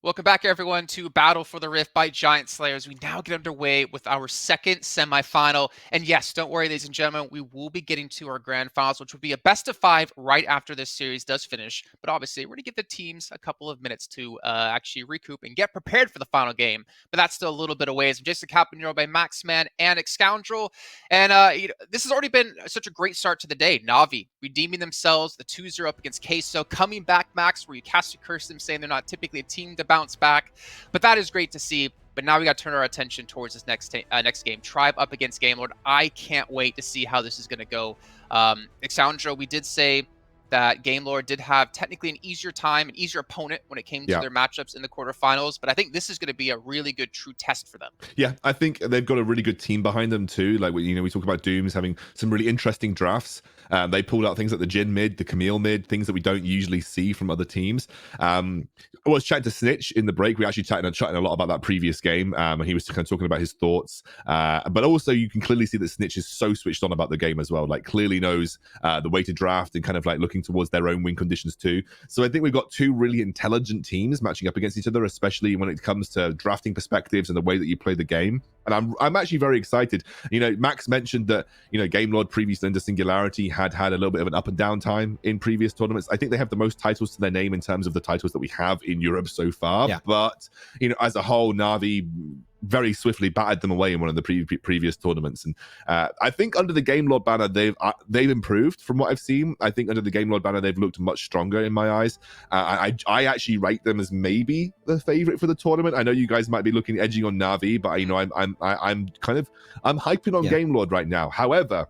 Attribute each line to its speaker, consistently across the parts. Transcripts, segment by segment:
Speaker 1: Welcome back, everyone, to Battle for the Rift by Giant Slayers. We now get underway with our second semifinal. And yes, don't worry, ladies and gentlemen, we will be getting to our grand finals, which will be a best of 5 right after this series does finish. But obviously, we're going to give the teams a couple of minutes to actually recoup and get prepared for the final game. But that's still a little bit away. As Jason Kaplan, by Maxman and Excoundrel. And this has already been such a great start to the day. Na'Vi redeeming themselves, the 2-0 up against Queso, coming back, Max, where you cast a curse them, saying they're not typically a team to bounce back. But that is great to see. But now we got to turn our attention towards this next game. Tribe up against Game Lord. I can't wait to see how this is going to go. Excoundrel, we did say that Game Lord did have technically an easier time, an easier opponent when it came to their matchups in the quarterfinals. But I think this is going to be a really good true test for them.
Speaker 2: Yeah, I think they've got a really good team behind them too. Like, we talk about Dooms having some really interesting drafts. They pulled out things like the Jin mid, the Camille mid, things that we don't usually see from other teams. I was chatting to Snitch in the break. We actually chatting a lot about that previous game. And he was kind of talking about his thoughts. But also you can clearly see that Snitch is so switched on about the game as well. Like, clearly knows the way to draft and kind of like looking towards their own win conditions too. So I think we've got two really intelligent teams matching up against each other, especially when it comes to drafting perspectives and the way that you play the game. And I'm actually very excited. Max mentioned that, Game Lord previously under Singularity had a little bit of an up and down time in previous tournaments. I think they have the most titles to their name in terms of the titles that we have in Europe so far. Yeah. But, as a whole, Na'Vi very swiftly battered them away in one of the previous tournaments. And I think under the Game Lord banner, they've improved from what I've seen. I think under the Game Lord banner, they've looked much stronger in my eyes. I actually rate them as maybe the favorite for the tournament. I know you guys might be edging on Na'Vi, but I'm hyping on Game Lord right now. However,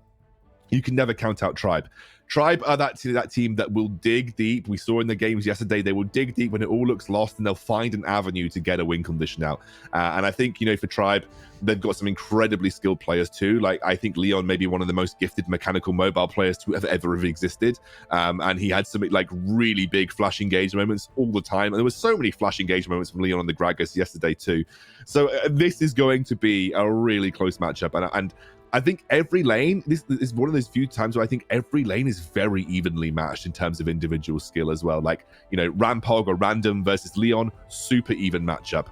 Speaker 2: you can never count out Tribe. Tribe are that team that will dig deep. We saw in the games yesterday, they will dig deep when it all looks lost, and they'll find an avenue to get a win condition out. And I think, for Tribe, they've got some incredibly skilled players too. Like, I think Leon may be one of the most gifted mechanical mobile players to ever have existed. And he had some really big flash engage moments all the time. And there was so many flash engage moments from Leon on the Gragas yesterday too. So this is going to be a really close matchup. And I think every lane, this is one of those few times where I think every lane is very evenly matched in terms of individual skill as well. Like, Rampog or Random versus Leon, super even matchup.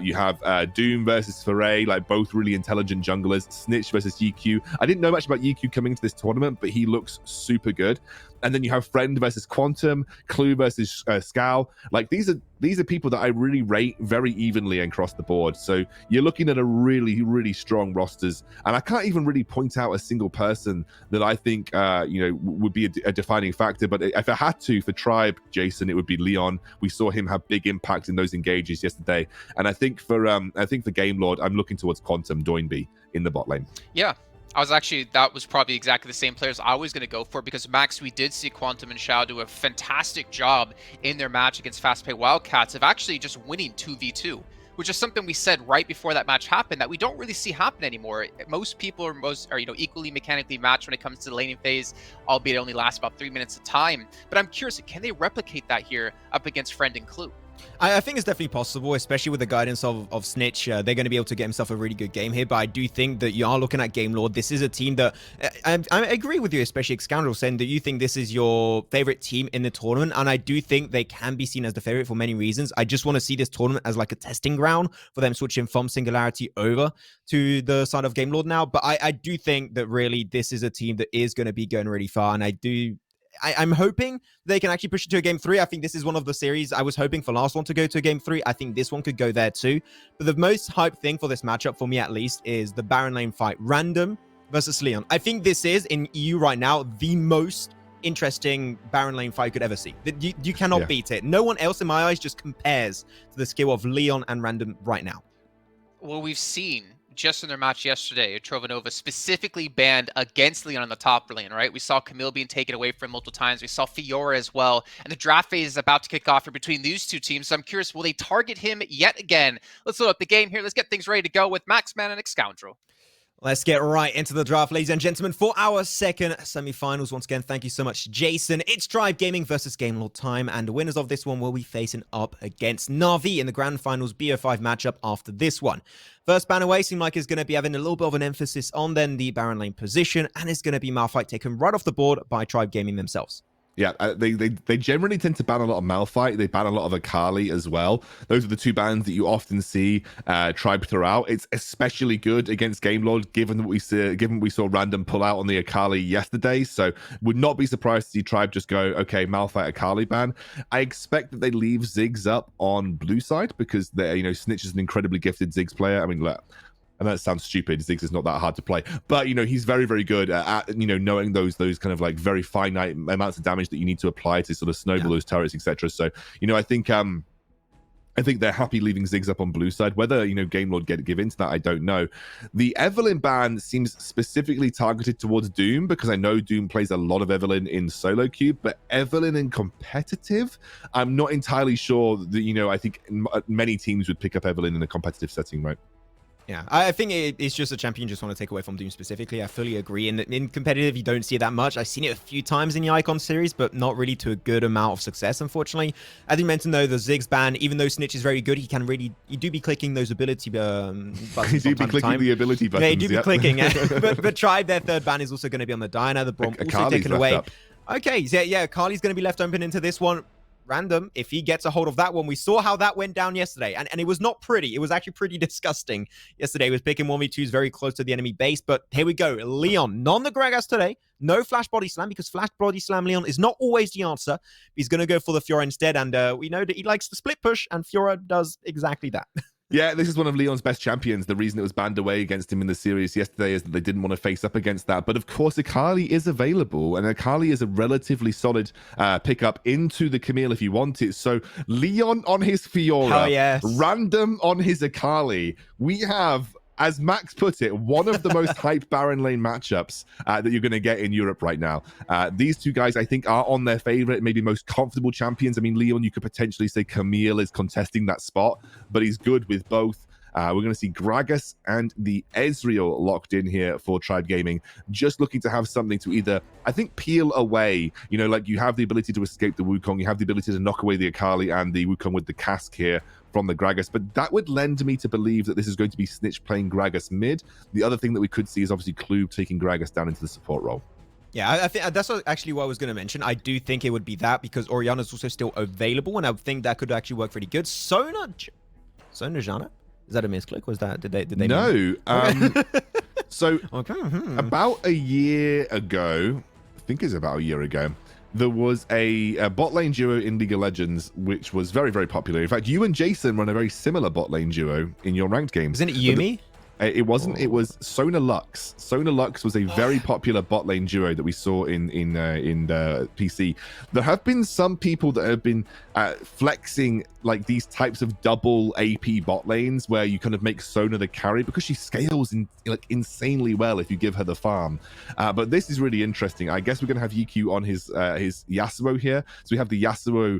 Speaker 2: You have Doom versus Foray, like both really intelligent junglers. Snitch versus EQ. I didn't know much about EQ coming into this tournament, but he looks super good. And then you have Friend versus Quantum, Clue versus Scowl. Like, these are people that I really rate very evenly across the board. So you're looking at a really, really strong rosters. And I can't even really point out a single person that I think, would be a defining factor. But if I had to for Tribe, Jason, it would be Leon. We saw him have big impact in those engages yesterday. And I think for Game Lord, I'm looking towards Quantum Doinby in the bot lane.
Speaker 1: Yeah. That was probably exactly the same players I was going to go for, because Max, we did see Quantum and Shao do a fantastic job in their match against Fast Pay Wildcats of actually just winning 2v2, which is something we said right before that match happened that we don't really see happen anymore. Most people are equally mechanically matched when it comes to the laning phase, albeit it only lasts about 3 minutes of time. But I'm curious, can they replicate that here up against Friend and Clue?
Speaker 3: I think it's definitely possible, especially with the guidance of Snitch. They're going to be able to get himself a really good game here, but I do think that you are looking at Game Lord. This is a team that, I agree with you, especially Excoundrel, saying that you think this is your favorite team in the tournament, and I do think they can be seen as the favorite for many reasons. I just want to see this tournament as like a testing ground for them switching from Singularity over to the side of Game Lord now, but I do think that really this is a team that is going to be going really far, and I'm hoping they can actually push it to a game 3. I think this is one of the series I was hoping for last one to go to a game 3. I think this one could go there too. But the most hyped thing for this matchup, for me at least, is the Baron lane fight. Random versus Leon. I think this is, in EU right now, the most interesting Baron lane fight you could ever see. You cannot beat it. No one else in my eyes just compares to the skill of Leon and Random right now.
Speaker 1: Well, we've seen just in their match yesterday, Trovanova specifically banned against Leon on the top lane, right? We saw Camille being taken away from multiple times. We saw Fiora as well. And the draft phase is about to kick off here between these two teams. So I'm curious, will they target him yet again? Let's load up the game here. Let's get things ready to go with Maxman and Excoundrel.
Speaker 3: Let's get right into the draft, ladies and gentlemen, for our second semifinals. Once again, thank you so much, Jason. It's Tribe Gaming versus Game Lord time, and the winners of this one will be facing up against Na'Vi in the grand finals BO5 matchup after this one. First ban away seemed like it's going to be having a little bit of an emphasis on then the Baron lane position, and it's going to be Malphite taken right off the board by Tribe Gaming themselves.
Speaker 2: Yeah, they generally tend to ban a lot of Malphite. They ban a lot of Akali as well. Those are the two bans that you often see Tribe throw out. It's especially good against Game Lord, given that we saw random pull out on the Akali yesterday. So would not be surprised to see Tribe just go, okay, Malphite Akali ban. I expect that they leave Ziggs up on blue side because Snitch is an incredibly gifted Ziggs player. I mean, look. And that sounds stupid. Ziggs is not that hard to play, but he's very, very good at knowing those kind of like very finite amounts of damage that you need to apply to sort of snowball those turrets, etc. So I think they're happy leaving Ziggs up on blue side. Whether Game Lord give into that, I don't know. The Evelynn ban seems specifically targeted towards Doom because I know Doom plays a lot of Evelynn in solo queue, but Evelynn in competitive, I'm not entirely sure that I think many teams would pick up Evelynn in a competitive setting, right?
Speaker 3: Yeah, I think it's just a champion you just want to take away from Doom specifically. I fully agree. In competitive, you don't see it that much. I've seen it a few times in the Icon series, but not really to a good amount of success, unfortunately. As you mentioned, though, the Ziggs ban, even though Snitch is very good, you do be clicking those ability buttons.
Speaker 2: You do be clicking the ability buttons.
Speaker 3: Yeah, you do be clicking. but Tribe, their third ban is also going to be on the Diana. The Braum also taken away.
Speaker 2: Up.
Speaker 3: Okay, yeah, Carly's going to be left open into this one. Random, if he gets a hold of that one. We saw how that went down yesterday, and it was not pretty. It was actually pretty disgusting yesterday. He was picking 1v2s very close to the enemy base, but here we go. Leon, none the Gragas today. No flash body slam, because flash body slam Leon is not always the answer. He's going to go for the Fiora instead, and we know that he likes the split push, and Fiora does exactly that.
Speaker 2: Yeah, this is one of Leon's best champions. The reason it was banned away against him in the series yesterday is that they didn't want to face up against that. But of course, Akali is available, and Akali is a relatively solid pickup into the Camille if you want it. So Leon on his Fiora,
Speaker 3: yes.
Speaker 2: Random on his Akali. We have, as Max put it, one of the most hype Baron lane matchups that you're going to get in Europe right now. These two guys, I think, are on their favorite, maybe most comfortable champions. I mean, Leon, you could potentially say Camille is contesting that spot, but he's good with both. We're going to see Gragas and the Ezreal locked in here for Tribe Gaming, just looking to have something to either, I think, peel away. Like you have the ability to escape the Wukong, you have the ability to knock away the Akali and the Wukong with the cask here from the Gragas, but that would lend me to believe that this is going to be Snitch playing Gragas mid. The other thing that we could see is obviously Klube taking Gragas down into the support role.
Speaker 3: Yeah, I think that's actually what I was going to mention. I do think it would be that because Orianna's also still available, and I think that could actually work pretty good. Sona Jana? Is that a misclick? Was that did they
Speaker 2: No. So
Speaker 3: okay.
Speaker 2: About a year ago, I think it's about a year ago, there was a bot lane duo in League of Legends which was very, very popular. In fact, you and Jason run a very similar bot lane duo in your ranked games.
Speaker 3: Isn't it Yumi?
Speaker 2: It wasn't. It was Sona Lux. Sona Lux was a very popular bot lane duo that we saw in the PC. There have been some people that have been flexing like these types of double AP bot lanes where you kind of make Sona the carry because she scales insanely well if you give her the farm. But this is really interesting. I guess we're going to have EQ on his Yasuo here. So we have the Yasuo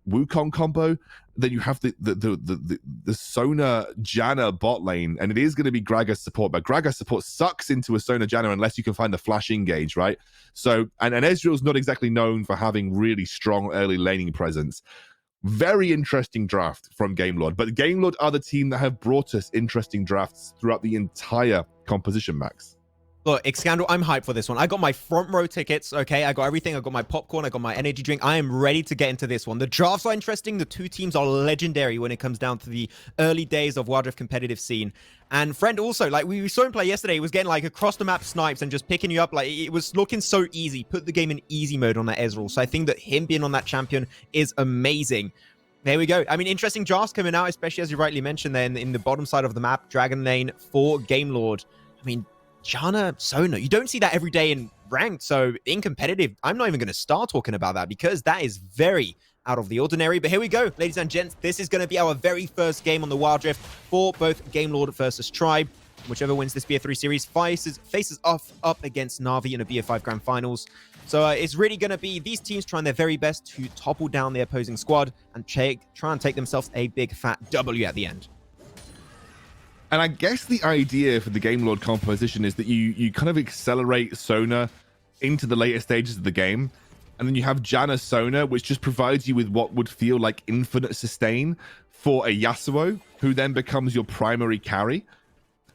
Speaker 2: Wukong combo. Then you have the Sona Janna bot lane, and it is going to be Gragas support, but Gragas support sucks into a Sona Janna unless you can find the flash engage, right? So, and Ezreal's not exactly known for having really strong early laning presence. Very interesting draft from Game Lord, but Game Lord are the team that have brought us interesting drafts throughout the entire composition, Max.
Speaker 3: Look, Excoundrel, I'm hyped for this one. I got my front row tickets, okay? I got everything. I got my popcorn. I got my energy drink. I am ready to get into this one. The drafts are interesting. The two teams are legendary when it comes down to the early days of Wild Rift competitive scene. And Friend also, like we saw him play yesterday, he was getting like across the map snipes and just picking you up. Like it was looking so easy. Put the game in easy mode on that Ezreal. So I think that him being on that champion is amazing. There we go. I mean, interesting drafts coming out, especially as you rightly mentioned there in the bottom side of the map, Dragon Lane for Game Lord. I mean, Janna, Sona, you don't see that every day in ranked, so in competitive, I'm not even going to start talking about that because that is very out of the ordinary. But here we go, ladies and gents. This is going to be our very first game on the Wild Rift for both Game Lord versus Tribe. Whichever wins this BF3 series faces off up against Na'Vi in a BF5 Grand Finals. So it's really going to be these teams trying their very best to topple down the opposing squad and try and take themselves a big fat W at the end.
Speaker 2: And I guess the idea for the Game Lord composition is that you kind of accelerate Sona into the later stages of the game. And then you have Janna Sona, which just provides you with what would feel like infinite sustain for a Yasuo, who then becomes your primary carry.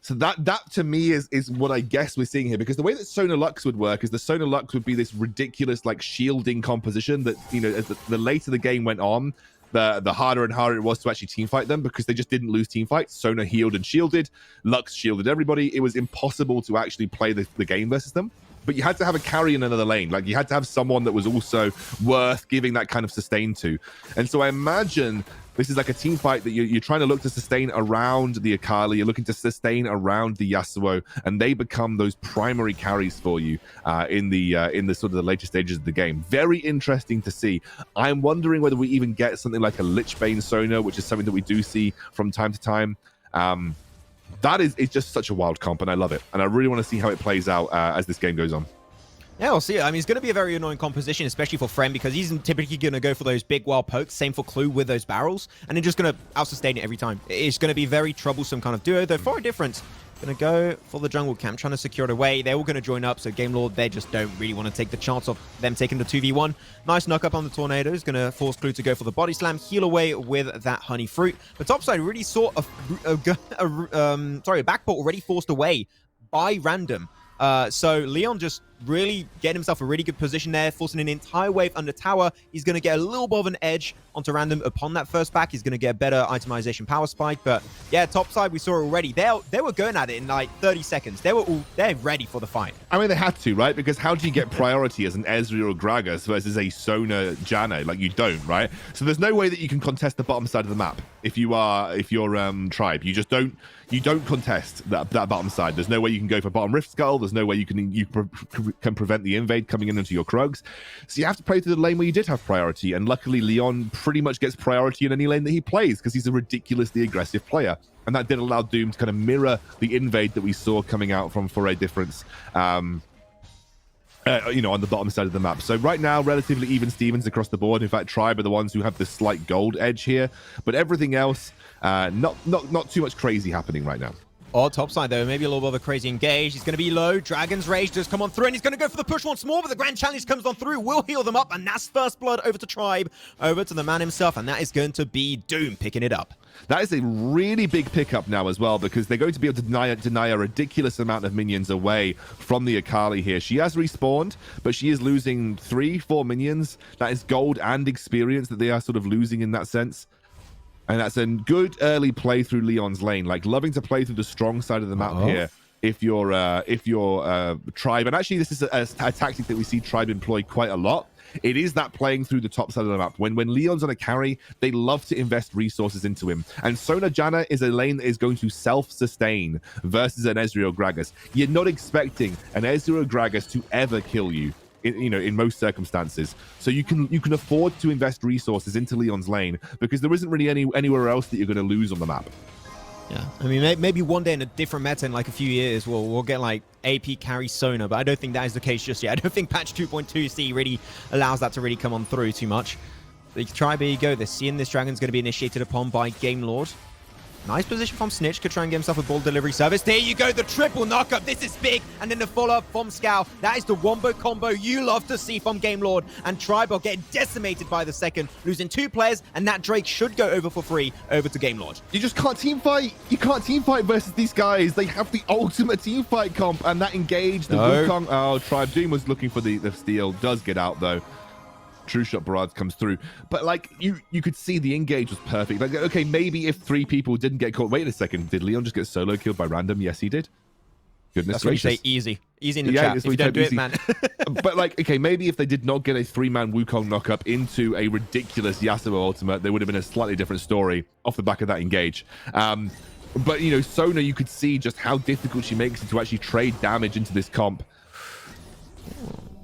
Speaker 2: So that to me is what I guess we're seeing here, because the way that Sona Lux would work is the Sona Lux would be this ridiculous like shielding composition that, you know, as the later the game went on, the harder and harder it was to actually team fight them, because they just didn't lose team fights. Sona healed and shielded, Lux shielded everybody. It was impossible to actually play the game versus them. But you had to have a carry in another lane. Like, you had to have someone that was also worth giving that kind of sustain to. And so I imagine this is like a team fight that you're trying to look to sustain around the Akali. You're looking to sustain around the Yasuo, and they become those primary carries for you in the sort of the later stages of the game. Very interesting to see. I'm wondering whether we even get something like a Lichbane Sona, which is something that we do see from time to time. That is just such a wild comp, and I love it. And I really want to see how it plays out as this game goes on.
Speaker 3: Yeah, we'll see. I mean, it's going to be a very annoying composition, especially for Friend, because he's typically going to go for those big wild pokes. Same for Clue with those barrels, and they're just going to out-sustain it every time. It's going to be very troublesome kind of duo, though for a difference. Going to go for the jungle camp, trying to secure it away. They're all going to join up, so Game Lord, they just don't really want to take the chance of them taking the 2v1. Nice knock up on the Tornadoes. Going to force Clue to go for the body slam, heal away with that honey fruit. But topside really saw a backport already forced away by Random. So Leon just really getting himself a really good position there, forcing an entire wave under tower. He's going to get a little bit of an edge onto Random upon that first back. He's going to get a better itemization power spike. But yeah, topside, we saw already. They were going at it in like 30 seconds. They're ready for the fight.
Speaker 2: I mean, they had to, right? Because how do you get priority as an Ezreal or Gragas versus a Sona Janna? Like, you don't, right? So there's no way that you can contest the bottom side of the map if you're Tribe. You just don't. You don't contest that bottom side. There's no way you can go for bottom Rift Skull. There's no way you can prevent the invade coming in into your Krugs. So you have to play through the lane where you did have priority. And luckily, Leon pretty much gets priority in any lane that he plays, because he's a ridiculously aggressive player. And that did allow Doom to kind of mirror the invade that we saw coming out from Foray Difference. You know, on the bottom side of the map. So right now, relatively even Stevens across the board. In fact, Tribe are the ones who have the slight gold edge here, but everything else, not too much crazy happening right now.
Speaker 3: Oh, topside though, maybe a little bit of a crazy engage. He's going to be low. Dragon's Rage does come on through, and he's going to go for the push once more, but the Grand Challenge comes on through. Will heal them up, and that's first blood over to Tribe, over to the man himself, and that is going to be Doom picking it up.
Speaker 2: That is a really big pickup now as well, because they're going to be able to deny a ridiculous amount of minions away from the Akali here. She has respawned, but she is losing 3-4 minions. That is gold and experience that they are sort of losing in that sense. And that's a good early play through Leon's lane. Like, loving to play through the strong side of the map here if you're Tribe. And actually, this is a tactic that we see Tribe employ quite a lot. It is that playing through the top side of the map. When Leon's on a carry, they love to invest resources into him. And Sona Janna is a lane that is going to self-sustain versus an Ezreal Gragas. You're not expecting an Ezreal Gragas to ever kill you. In most circumstances, so you can afford to invest resources into Leon's lane, because there isn't really anywhere else that you're going to lose on the map.
Speaker 3: Yeah, I mean, maybe one day in a different meta in like a few years, we'll get like AP carry Sona, but I don't think that is the case just yet. I don't think patch 2.2c really allows that to really come on through too much. They try, there you go. They're seeing this dragon's going to be initiated upon by Game Lord. Nice position from Snitch. Could try and get himself a ball delivery service. There you go. The triple knockup. This is big. And then the follow-up from Scowl. That is the wombo combo you love to see from Game Lord. And Tribe are getting decimated by the second. Losing 2 players. And that Drake should go over for free over to Game Lord.
Speaker 2: You just can't team fight. You can't team fight versus these guys. They have the ultimate team fight comp. And that engage. The Wukong. Oh, Tribe. Doom was looking for the steal. Does get out, though. True Shot Barrage comes through, but like you could see the engage was perfect. Like, okay, maybe if 3 people didn't get caught. Wait a second, did Leon just get solo killed by Random? Yes, he did. Goodness gracious.
Speaker 3: That's what you say easy in the chat. If you don't do it, man.
Speaker 2: But like, okay, maybe if they did not get a 3-man Wukong knockup into a ridiculous Yasuo ultimate, there would have been a slightly different story off the back of that engage. But you know, Sona, you could see just how difficult she makes it to actually trade damage into this comp.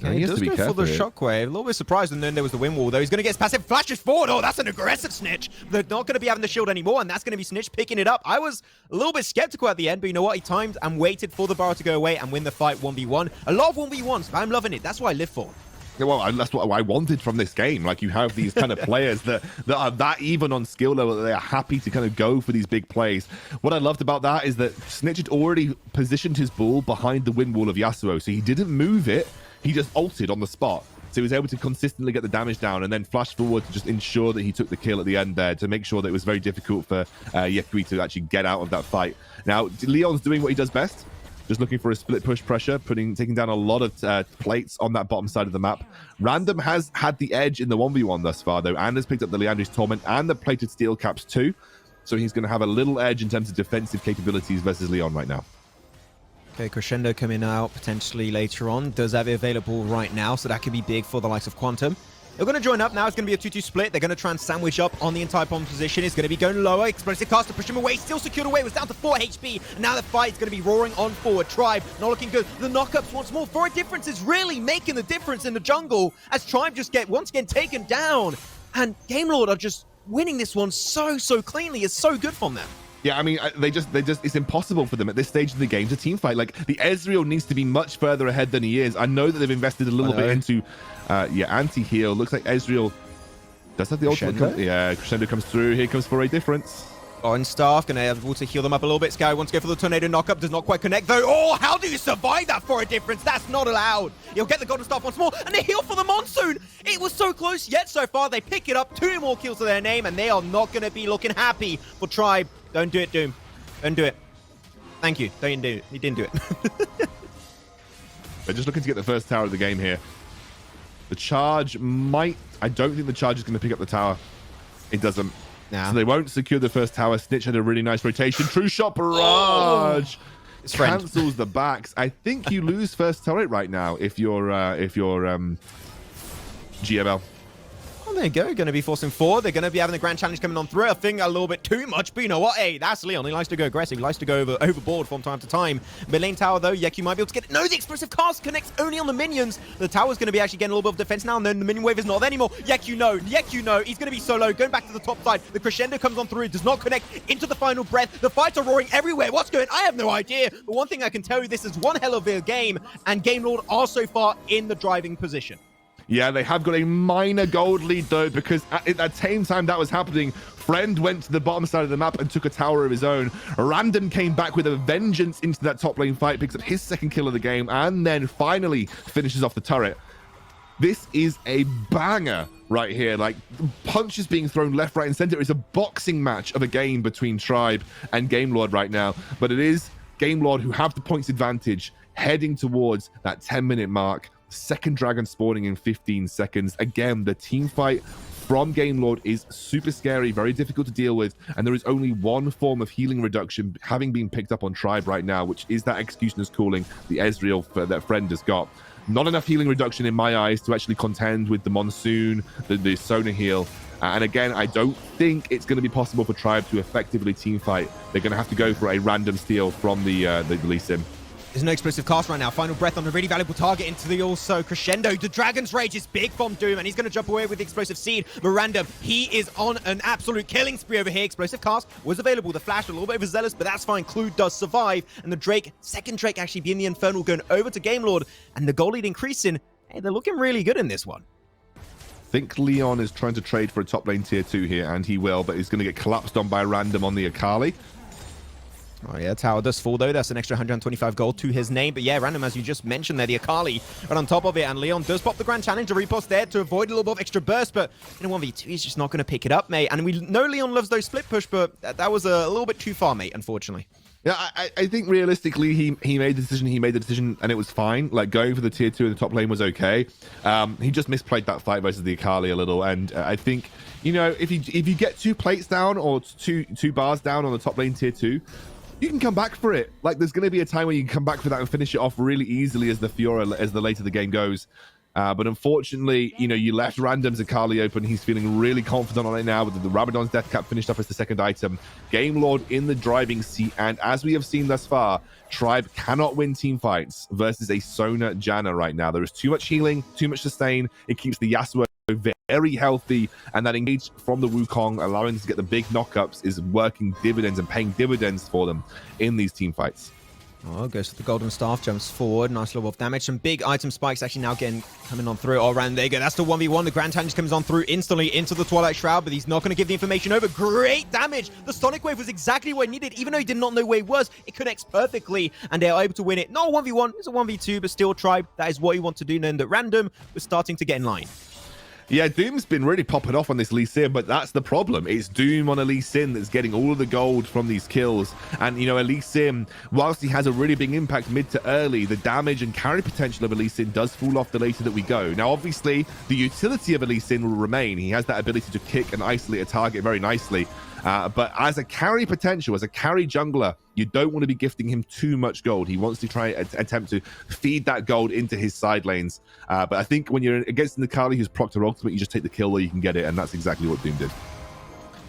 Speaker 3: Yeah, he does go for the shockwave. A little bit surprised, and then there was the wind wall, though. He's going to get his passive, flashes forward. Oh, that's an aggressive Snitch. They're not going to be having the shield anymore, and that's going to be Snitch picking it up. I was a little bit skeptical at the end, but you know what? He timed and waited for the barrel to go away and win the fight 1v1. A lot of 1v1s, but I'm loving it. That's what I live for.
Speaker 2: Yeah, well, that's what I wanted from this game. Like, you have these kind of players that are that even on skill level that they are happy to kind of go for these big plays. What I loved about that is that Snitch had already positioned his ball behind the wind wall of Yasuo, so he didn't move it. He just ulted on the spot. So he was able to consistently get the damage down and then flash forward to just ensure that he took the kill at the end there to make sure that it was very difficult for Yekui to actually get out of that fight. Now, Leon's doing what he does best. Just looking for a split push pressure, taking down a lot of plates on that bottom side of the map. Random has had the edge in the 1v1 thus far, though, and has picked up the Liandry's Torment and the plated steel caps too. So he's going to have a little edge in terms of defensive capabilities versus Leon right now.
Speaker 3: Okay, Crescendo coming out potentially later on. Does have it available right now, so that could be big for the likes of Quantum. They're going to join up now. It's going to be a 2-2 split. They're going to try and sandwich up on the entire bomb position. It's going to be going lower. Explosive cast to push him away. Still secured away. It was down to 4 HP. And now the fight is going to be roaring on forward. Tribe not looking good. The knockups once more. For a difference is really making the difference in the jungle as Tribe just get once again taken down. And Game Lord are just winning this one so cleanly. It's so good from them.
Speaker 2: Yeah, I mean, they just, it's impossible for them at this stage of the game to team fight. Like, the Ezreal needs to be much further ahead than he is. I know that they've invested a little bit into, anti-heal. Looks like Ezreal does have the ultimate. Yeah, Crescendo comes through. Here comes for a difference.
Speaker 3: On staff, gonna be able to heal them up a little bit. Sky wants to go for the tornado knockup, does not quite connect though. Oh, how do you survive that for a difference? That's not allowed. You'll get the golden staff once more, and the heal for the monsoon. It was so close, yet so far they pick it up. 2 more kills to their name, and they are not gonna be looking happy for Tribe. Don't do it, Doom. Don't do it. Thank you. Don't do it. You didn't do it.
Speaker 2: They're just looking to get the first tower of the game here. The charge might... I don't think the charge is going to pick up the tower. It doesn't. Nah. So they won't secure the first tower. Snitch had a really nice rotation. True shot barrage. Cancels the backs. I think you lose first turret right now if you're GML.
Speaker 3: Oh, there you go. Going to be forcing forward. They're going to be having the grand challenge coming on through. I think a little bit too much, but you know what? Hey, that's Leon. He likes to go aggressive. He likes to go overboard from time to time. Mid lane tower, though, Yeku might be able to get it. No, the explosive cast connects only on the minions. The tower's going to be actually getting a little bit of defense now, and then the minion wave is not there anymore. Yeku, no. He's going to be so low. Going back to the top side. The crescendo comes on through. It does not connect into the final breath. The fights are roaring everywhere. What's going on? I have no idea. But one thing I can tell you, this is one hell of a game, and Game Lord are so far in the driving position.
Speaker 2: Yeah, they have got a minor gold lead, though, because at the same time that was happening, Friend went to the bottom side of the map and took a tower of his own. Random came back with a vengeance into that top lane fight, picks up his second kill of the game, and then finally finishes off the turret. This is a banger right here. Like, punches being thrown left, right, and center. It's a boxing match of a game between Tribe and Game Lord right now, but it is Game Lord who have the points advantage heading towards that 10-minute mark. Second dragon spawning in 15 seconds. Again, the team fight from Game Lord is super scary, very difficult to deal with, and there is only one form of healing reduction having been picked up on Tribe right now, which is that Executioner's Calling, the Ezreal that Friend has got. Not enough healing reduction in my eyes to actually contend with the Monsoon, the Sona heal. And again, I don't think it's going to be possible for Tribe to effectively team fight. They're going to have to go for a random steal from the Lee Sim.
Speaker 3: There's no explosive cast right now. Final breath on a really valuable target into the also crescendo. The Dragon's Rage is big from Doom, and he's going to jump away with the explosive seed. But Random, he is on an absolute killing spree over here. Explosive cast was available. The flash, a little bit of a zealous, but that's fine. Clue does survive. And the Drake, second Drake actually being the Infernal, going over to Game Lord. And the goal lead increasing. Hey, they're looking really good in this one.
Speaker 2: I think Leon is trying to trade for a top lane tier 2 here, and he will, but he's going to get collapsed on by Random on the Akali.
Speaker 3: Oh yeah, tower does fall though. That's an extra 125 gold to his name. But yeah, Random, as you just mentioned there, the Akali right on top of it. And Leon does pop the Grand Challenge, a repost there to avoid a little bit of extra burst. But in a 1v2, he's just not going to pick it up, mate. And we know Leon loves those split push, but that was a little bit too far, mate, unfortunately.
Speaker 2: Yeah, I think realistically, he made the decision, and it was fine. Like, going for the tier 2 in the top lane was okay. He just misplayed that fight versus the Akali a little, and I think, you know, if you get 2 plates down or two bars down on the top lane tier 2, you can come back for it. Like, there's going to be a time where you can come back for that and finish it off really easily as the later the game goes. But unfortunately, you know, you left Random's Akali open. He's feeling really confident on it now with the Rabadon's Death Cap finished off as the second item. Game Lord in the driving seat. And as we have seen thus far, Tribe cannot win team fights versus a Sona Janna right now. There is too much healing, too much sustain. It keeps the Yasuo very healthy, and that engage from the Wukong, allowing them to get the big knockups, is working dividends and paying dividends for them in these team fights.
Speaker 3: Oh, goes for the golden staff, jumps forward, nice level of damage. Some big item spikes actually now coming on through. Oh, Rand, there you go. That's the 1v1. The Grand Challenge comes on through instantly into the Twilight Shroud, but he's not going to give the information over. Great damage. The Sonic Wave was exactly what he needed. Even though he did not know where he was, it connects perfectly, and they are able to win it. Not a 1v1, it's a 1v2, but still, Tribe, that is what you want to do, knowing that Random was starting to get in line.
Speaker 2: Yeah, Doom's been really popping off on this Lee Sin, but that's the problem. It's Doom on a Lee Sin that's getting all of the gold from these kills. And, you know, a Lee Sin, whilst he has a really big impact mid to early, the damage and carry potential of a Lee Sin does fall off the later that we go. Now, obviously, the utility of a Lee Sin will remain. He has that ability to kick and isolate a target very nicely. But as a carry potential, as a carry jungler, you don't want to be gifting him too much gold. He wants to try attempt to feed that gold into his side lanes. But I think when you're against Nikali, who's Proctor Ultimate, you just take the kill where you can get it, and that's exactly what Doom did.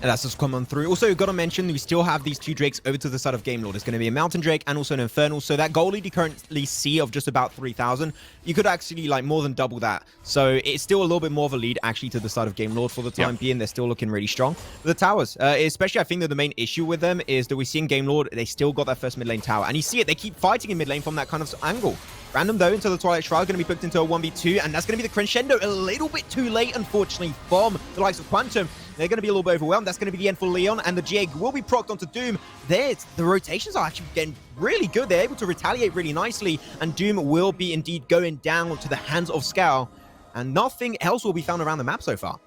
Speaker 3: And that's just come on through. Also, got to mention, we still have these two Drakes over to the side of Game Lord. There's going to be a Mountain Drake and also an Infernal. So that gold lead you currently see of just about 3,000, you could actually like more than double that. So it's still a little bit more of a lead actually to the side of Game Lord for the time being. They're still looking really strong. The towers, especially I think that the main issue with them is that we see in Game Lord, they still got that first mid lane tower. And you see it, they keep fighting in mid lane from that kind of angle. Random though into the Twilight Shroud, going to be booked into a 1v2, and that's going to be the crescendo a little bit too late, unfortunately, from the likes of Quantum. They're going to be a little bit overwhelmed. That's going to be the end for Leon, and the Jig will be procced onto Doom. The rotations are actually getting really good. They're able to retaliate really nicely, and Doom will be indeed going down to the hands of Scowl, and nothing else will be found around the map so far.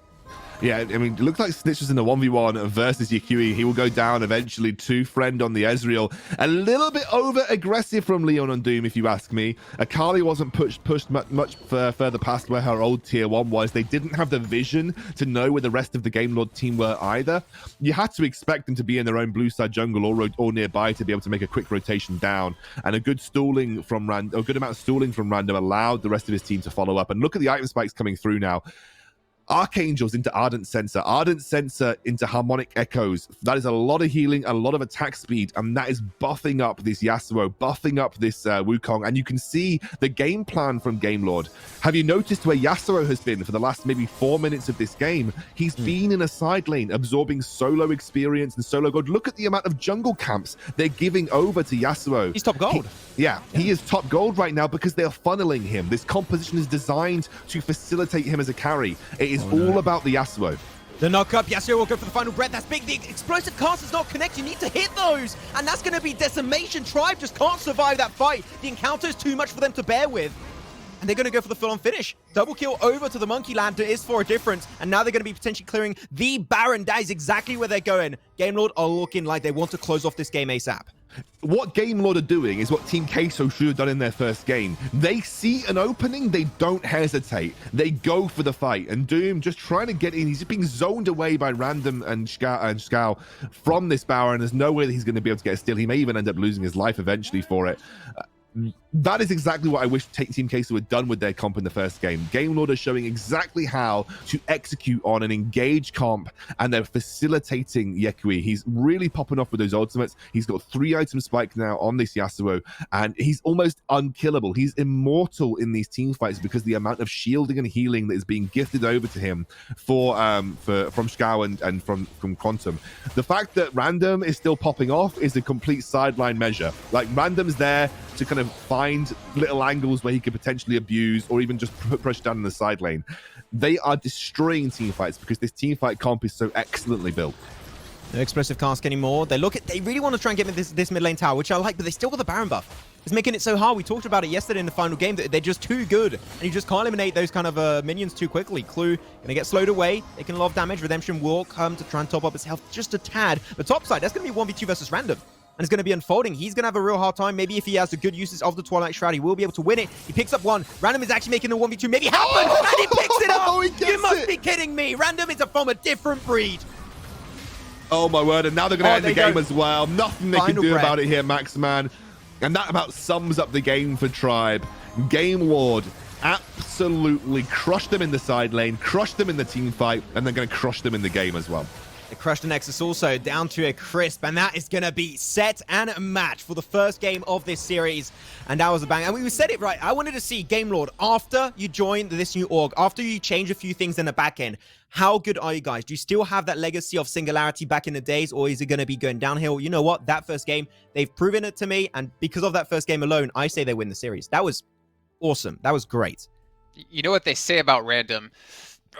Speaker 2: Yeah, I mean, it looks like Snitch was in a 1v1 versus Yakui. He will go down eventually to Friend on the Ezreal. A little bit over-aggressive from Leon on Doom, if you ask me. Akali wasn't pushed much further past where her old tier 1 was. They didn't have the vision to know where the rest of the Game Lord team were either. You had to expect them to be in their own blue side jungle or nearby to be able to make a quick rotation down. And a good stalling from Random, a good amount of stalling from Random allowed the rest of his team to follow up. And look at the item spikes coming through now. Archangels into Ardent Sensor into Harmonic Echoes. That is a lot of healing, a lot of attack speed, and that is buffing up this Yasuo, buffing up this Wukong. And you can see the game plan from Game Lord. Have you noticed where Yasuo has been for the last maybe 4 minutes of this game? He's been in a side lane, absorbing solo experience and solo gold. Look at the amount of jungle camps they're giving over to Yasuo.
Speaker 3: He's top gold.
Speaker 2: He is top gold right now because they're funneling him. This composition is designed to facilitate him as a carry. It is all about the Yasuo.
Speaker 3: The knock-up, Yasuo will go for the final breath. That's big. The explosive cast does not connect. You need to hit those. And that's going to be decimation. Tribe just can't survive that fight. The encounter is too much for them to bear with. And they're going to go for the full-on finish. Double kill over to the Monkey Land is for a difference. And now they're going to be potentially clearing the Baron. That is exactly where they're going. Game Lord are looking like they want to close off this game ASAP.
Speaker 2: What Game Lord are doing is what Team Queso should have done in their first game. They see an opening, they don't hesitate. They go for the fight. And Doom just trying to get in. He's just being zoned away by Random and Scowl from this Baron. There's no way that he's going to be able to get a steal. He may even end up losing his life eventually for it. That is exactly what I wish Team Queso had done with their comp in the first game. Game Lord is showing exactly how to execute on an engaged comp, and they're facilitating Yakui. He's really popping off with those ultimates. He's got 3 item spike now on this Yasuo, and he's almost unkillable. He's immortal in these team fights because the amount of shielding and healing that is being gifted over to him from Scowl and from Quantum. The fact that Random is still popping off is a complete sideline measure. Like, Random's there to kind of find little angles where he could potentially abuse or even just push down in the side lane. They are destroying team fights because this team fight comp is so excellently built.
Speaker 3: No explosive cask anymore. They really want to try and get this mid lane tower, which I like, but they still got the Baron buff. It's making it so hard. We talked about it yesterday in the final game that they're just too good, and you just can't eliminate those kind of minions too quickly. Clue gonna get slowed away. They can a lot of damage. Redemption will come to try and top up his health just a tad. But top side, that's gonna be 1v2 versus Random. And it's going to be unfolding. He's going to have a real hard time. Maybe if he has the good uses of the Twilight Shroud, he will be able to win it. He picks up one. Random is actually making the 1v2 maybe happen, and he picks it up! You must be kidding me! Random is from a different breed.
Speaker 2: Oh my word, and now they're going to end the game as well. Nothing they can do about it here, Max Man. And that about sums up the game for Tribe. Game Lord absolutely crushed them in the side lane, crushed them in the team fight, and they're going to crush them in the game as well.
Speaker 3: They crushed the Nexus also down to a crisp, and that is going to be set and match for the first game of this series. And that was a bang. And we said it right. I wanted to see Game Lord, after you join this new org, after you change a few things in the back end, how good are you guys? Do you still have that legacy of Singularity back in the days, or is it going to be going downhill? You know what? That first game, they've proven it to me, and because of that first game alone, I say they win the series. That was awesome. That was great.
Speaker 1: You know what they say about Random?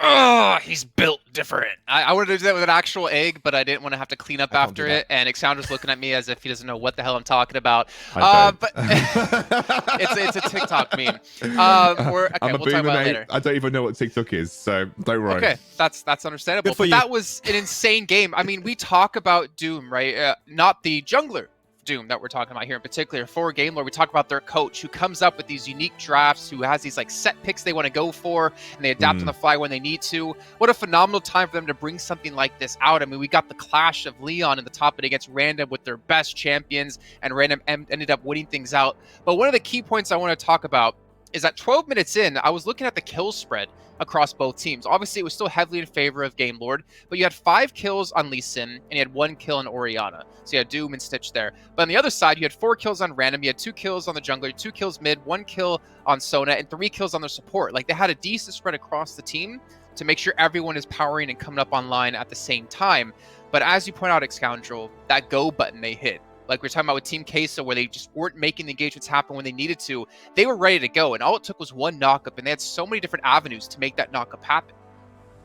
Speaker 1: Oh, he's built different. I wanted to do that with an actual egg, but I didn't want to have to clean up after it. And Excoundrel's looking at me as if he doesn't know what the hell I'm talking about. But it's a TikTok meme. Okay, we'll talk about it later.
Speaker 2: I don't even know what TikTok is, so don't worry.
Speaker 1: Okay, that's understandable.
Speaker 3: Good for
Speaker 1: but
Speaker 3: you.
Speaker 1: That was an insane game. I mean, we talk about Doom, right? Not the jungler Doom that we're talking about here in particular. For Game Lord, we talk about their coach who comes up with these unique drafts, who has these like set picks they want to go for, and they adapt on the fly when they need to. What a phenomenal time for them to bring something like this out. I mean, we got the clash of Leon in the top and against Random with their best champions, and Random ended up winning things out. But one of the key points I want to talk about is that 12 minutes in, I was looking at the kill spread across both teams. Obviously, it was still heavily in favor of Game Lord, but you had 5 kills on Lee Sin, and you had 1 kill on Orianna. So you had Doom and Stitch there. But on the other side, you had 4 kills on Random, you had 2 kills on the jungler, 2 kills mid, 1 kill on Sona, and 3 kills on their support. Like, they had a decent spread across the team to make sure everyone is powering and coming up online at the same time. But as you point out, Excoundrel, that go button they hit, like we we're talking about with Team Queso, where they just weren't making the engagements happen when they needed to. They were ready to go, and all it took was one knockup, and they had so many different avenues to make that knockup happen.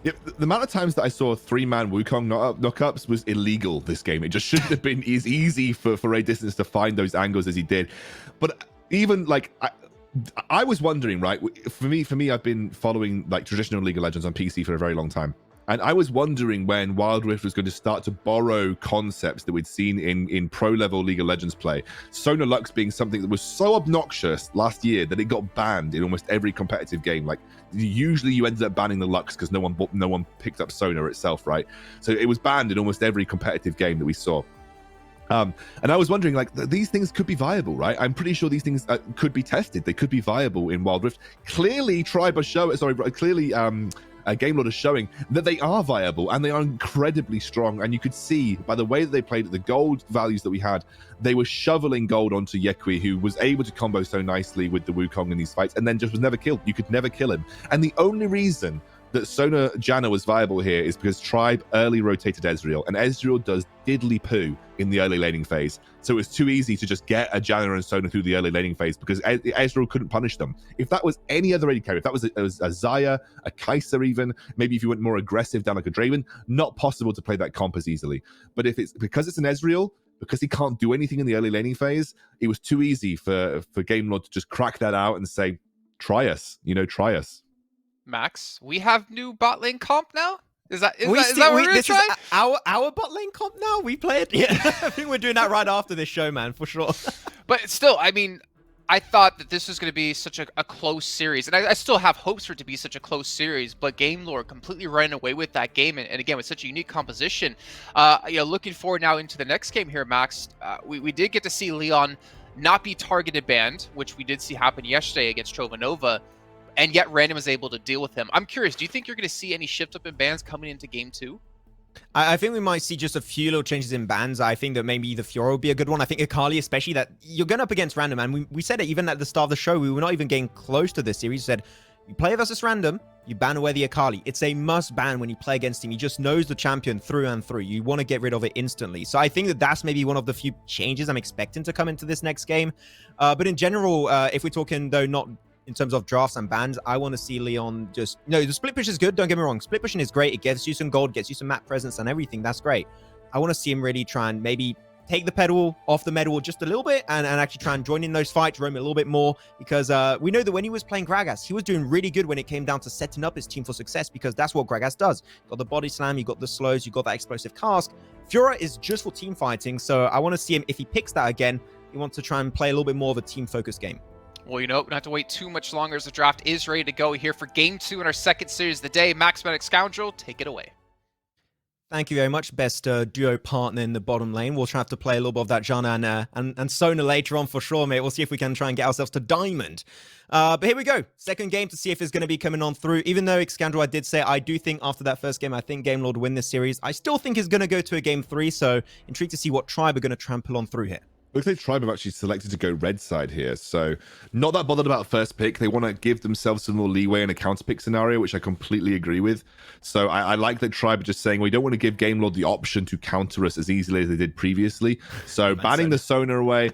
Speaker 2: Yeah, the amount of times that I saw 3-man Wukong knockups was illegal this game. It just shouldn't have been as easy for Ray Distance to find those angles as he did. But even like I was wondering, right? For me, I've been following like traditional League of Legends on PC for a very long time. And I was wondering when Wild Rift was going to start to borrow concepts that we'd seen in pro-level League of Legends play. Sona Lux being something that was so obnoxious last year that it got banned in almost every competitive game. Like, usually you ended up banning the Lux because no one picked up Sona itself, right? So it was banned in almost every competitive game that we saw. And I was wondering, like, these things could be viable, right? I'm pretty sure these things could be tested. They could be viable in Wild Rift. Clearly, Game Lord is showing that they are viable and they are incredibly strong. And you could see by the way that they played, the gold values that we had, they were shoveling gold onto Yekui, who was able to combo so nicely with the Wukong in these fights and then just was never killed. You could never kill him. And the only reason that Sona Janna was viable here is because Tribe early rotated Ezreal, and Ezreal does diddly poo in the early laning phase. So it was too easy to just get a Janna and Sona through the early laning phase because Ezreal couldn't punish them. If that was any other AD carry, if that was a Xayah, a Kai'Sa even, maybe if you went more aggressive down like a Draven, not possible to play that comp as easily. But if it's because it's an Ezreal, because he can't do anything in the early laning phase, it was too easy for Game Lord to just crack that out and say, try us, try us.
Speaker 1: Max, we have new bot lane comp now? Is that what we're going to try?
Speaker 3: Our bot lane comp now? We play it? Yeah, I think we're doing that right after this show, man, for sure.
Speaker 1: But still, I mean, I thought that this was going to be such a close series, and I still have hopes for it to be such a close series, but Game Lord completely ran away with that game, and again, with such a unique composition. Looking forward now into the next game here, Max, we did get to see Leon not be targeted banned, which we did see happen yesterday against Trovanova, and yet Random is able to deal with him. I'm curious, do you think you're going to see any shift up in bans coming into game 2?
Speaker 3: I think we might see just a few little changes in bans. I think that maybe the Fiora will be a good one. I think Akali, especially, that you're going up against Random, and we said it even at the start of the show. We were not even getting close to this series. We said, you play versus Random, you ban away the Akali. It's a must ban when you play against him. He just knows the champion through and through. You want to get rid of it instantly. So I think that that's maybe one of the few changes I'm expecting to come into this next game. But in general, if we're talking, though, not in terms of drafts and bans, I want to see Leon just... No, the split push is good, don't get me wrong. Split pushing is great. It gets you some gold, gets you some map presence and everything. That's great. I want to see him really try and maybe take the pedal off the metal just a little bit and actually try and join in those fights, roam a little bit more, because we know that when he was playing Gragas, he was doing really good when it came down to setting up his team for success, because that's what Gragas does. You got the body slam, you got the slows, you got that explosive cast. Fiora is just for team fighting, so I want to see him, if he picks that again, he wants to try and play a little bit more of a team-focused game.
Speaker 1: Well, we don't have to wait too much longer as the draft is ready to go here for Game 2 in our second series of the day. Max Excoundrel, take it away.
Speaker 3: Thank you very much. Best duo partner in the bottom lane. We'll try to play a little bit of that Janna and Sona later on for sure, mate. We'll see if we can try and get ourselves to Diamond. But here we go. Second game to see if it's going to be coming on through. Even though Excoundrel, I did say I do think after that first game, I think Game Lord win this series. I still think it's going to go to a game 3. So intrigued to see what Tribe are going to trample on through here.
Speaker 2: Looks like Tribe have actually selected to go red side here, so not that bothered about first pick. They want to give themselves some more leeway in a counter pick scenario, which I completely agree with. So I like that Tribe are just saying we don't want to give Game Lord the option to counter us as easily as they did previously. So banning the Sona away,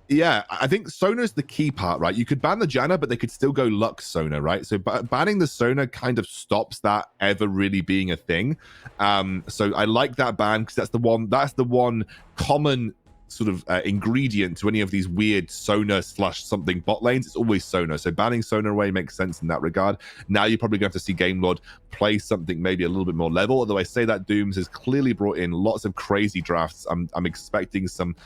Speaker 2: yeah, I think Sona is the key part, right? You could ban the Janna, but they could still go Lux Sona, right? So banning the Sona kind of stops that ever really being a thing. So I like that ban because that's the one common sort of ingredient to any of these weird Sona / something bot lanes. It's always Sona, so banning Sona away makes sense in that regard. Now you're probably going to have to see Game Lord play something maybe a little bit more level, although I say that Dooms has clearly brought in lots of crazy drafts. I'm expecting some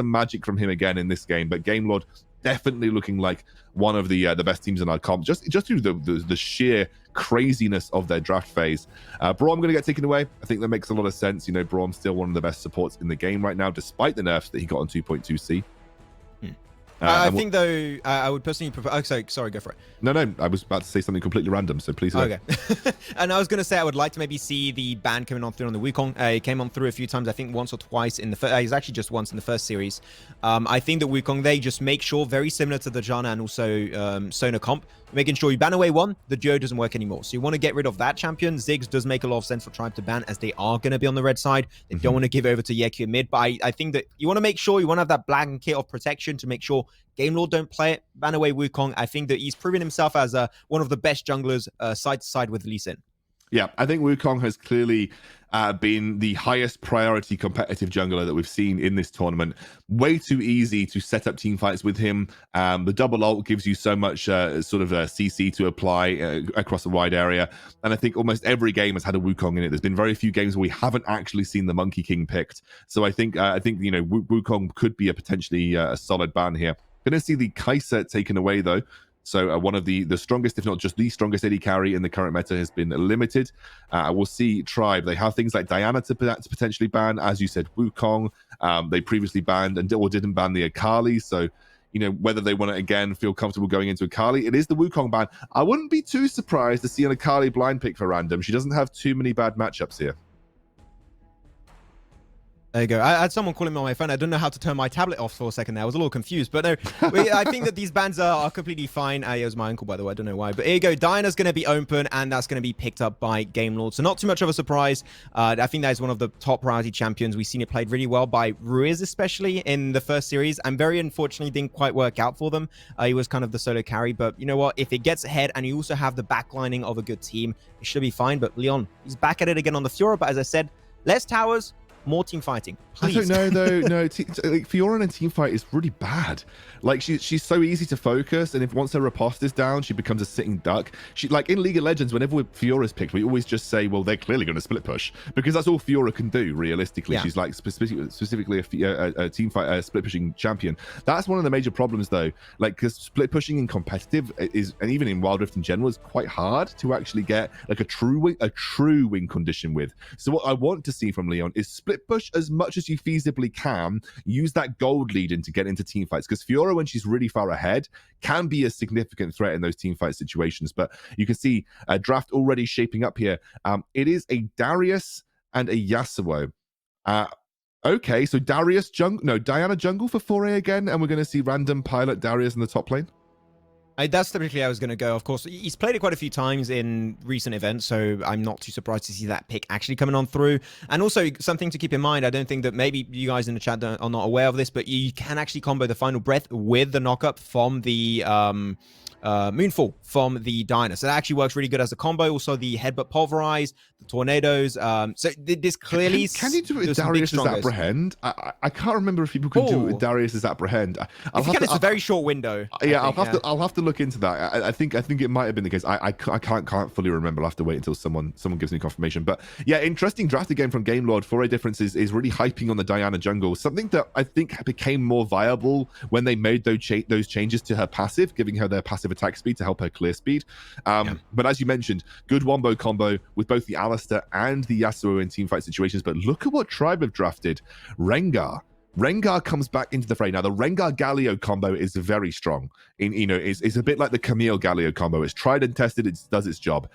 Speaker 2: magic from him again in this game, but Game Lord definitely looking like one of the best teams in our comp, just through the sheer craziness of their draft phase. Braum going to get taken away. I think that makes a lot of sense. You know, Braum's still one of the best supports in the game right now, despite the nerfs that he got on 2.2C.
Speaker 3: I think, though, I would personally prefer... Oh, sorry, go for it.
Speaker 2: No, I was about to say something completely random, so please.
Speaker 3: Okay. And I was going to say I would like to maybe see the ban coming on through on the Wukong. It came on through a few times, I think once or twice in the first... It's actually just once in the first series. I think that Wukong, they just make sure, very similar to the Janna and also Sona comp, making sure you ban away one, the duo doesn't work anymore. So you want to get rid of that champion. Ziggs does make a lot of sense for Tribe to ban, as they are going to be on the red side. They don't want to give over to Yeku mid, but I think that you want to make sure you want to have that blanket of protection to make sure Game Lord don't play it. Ban away Wukong. I think that he's proven himself as one of the best junglers side to side with Lee Sin.
Speaker 2: Yeah, I think Wukong has clearly been the highest priority competitive jungler that we've seen in this tournament. Way too easy to set up team fights with him. The double ult gives you so much sort of CC to apply across a wide area. And I think almost every game has had a Wukong in it. There's been very few games where we haven't actually seen the Monkey King picked. So I think you know, Wukong could be a potentially a solid ban here. Going to see the Kai'Sa taken away though. So one of the strongest, if not just the strongest AD carry in the current meta has been limited. We'll see Tribe. They have things like Diana to potentially ban. As you said, Wukong. They previously banned or didn't ban the Akali. So, you know, whether they want to, again, feel comfortable going into Akali. It is the Wukong ban. I wouldn't be too surprised to see an Akali blind pick for random. She doesn't have too many bad matchups here.
Speaker 3: There you go. I had someone calling me on my phone. I don't know how to turn my tablet off for a second there. I was a little confused. But no, I think that these bans are completely fine. It was my uncle, by the way. I don't know why. But here you go. Diana's going to be open, and that's going to be picked up by Game Lord. So not too much of a surprise. I think that is one of the top priority champions. We've seen it played really well by Ruiz, especially in the first series. And very unfortunately, didn't quite work out for them. He was kind of the solo carry. But you know what? If it gets ahead and you also have the backlining of a good team, it should be fine. But Leon, he's back at it again on the Fiora. But as I said, less towers, more team fighting, please.
Speaker 2: I don't know though. No, like Fiora in a team fight is really bad. Like she's so easy to focus, and if once her riposte is down, she becomes a sitting duck. She, like in League of Legends, whenever Fiora's picked, we always just say, well, they're clearly going to split push, because that's all Fiora can do realistically. Yeah. She's like specifically a team fight, split pushing champion. That's one of the major problems though. Like, because split pushing in competitive is, and even in wildrift in general, is quite hard to actually get like a true win condition with. So what I want to see from Leon is split push as much as you feasibly can. Use that gold lead in to get into team fights, because Fiora, when she's really far ahead, can be a significant threat in those team fight situations. But you can see a draft already shaping up here. It is a Darius and a Yasuo. Okay, so Diana jungle for 4A again, and we're going to see random pilot Darius in the top lane.
Speaker 3: That's typically how I was going to go. Of course, he's played it quite a few times in recent events, so I'm not too surprised to see that pick actually coming on through. And also, something to keep in mind, I don't think that maybe you guys in the chat are not aware of this, but you can actually combo the Final Breath with the knockup from the Moonfall from the Diana. So that actually works really good as a combo. Also, the Headbutt Pulverize, the Tornadoes. So this clearly...
Speaker 2: Can you do it with Darius's Apprehend? I can't remember if people can do it with Darius's Apprehend.
Speaker 3: It's a very short window.
Speaker 2: Yeah, I'll have to look into that. I think it might have been the case. I can't fully remember. I'll have to wait until someone gives me confirmation. But yeah, interesting draft again from Game Lord. 4A difference is really hyping on the Diana jungle. Something that I think became more viable when they made those changes to her passive, giving her their passive of attack speed to help her clear speed. But as you mentioned, good wombo combo with both the Alistar and the Yasuo in teamfight situations. But look at what Tribe have drafted. Rengar. Rengar comes back into the fray. Now, the Rengar-Galio combo is very strong. It's a bit like the Camille-Galio combo. It's tried and tested. It does its job.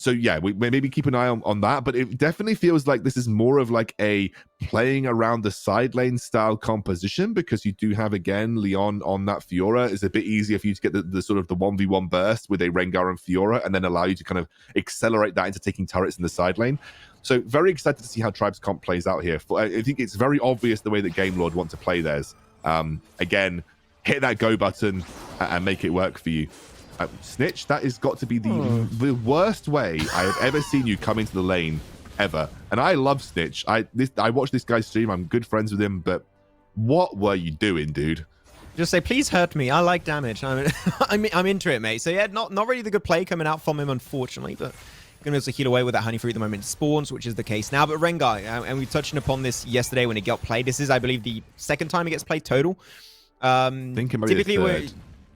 Speaker 2: So yeah, we maybe keep an eye on that, but it definitely feels like this is more of like a playing around the side lane style composition, because you do have, again, Leon on that Fiora. It's a bit easier for you to get the sort of the 1v1 burst with a Rengar and Fiora, and then allow you to kind of accelerate that into taking turrets in the side lane. So very excited to see how Tribe's comp plays out here. I think it's very obvious the way that Game Lord want to play theirs. Again, hit that go button and make it work for you. Snitch, that has got to be the worst way I have ever seen you come into the lane, ever. And I love Snitch. I watched this guy's stream. I'm good friends with him, but what were you doing, dude?
Speaker 3: Just say, please hurt me. I like damage. I'm into it, mate. So yeah, not really the good play coming out from him, unfortunately, but going to be able to heal away with that honey fruit at the moment. It spawns, which is the case now. But Rengar, and we touched upon this yesterday when it got played. This is, I believe, the second time it gets played total. Typically,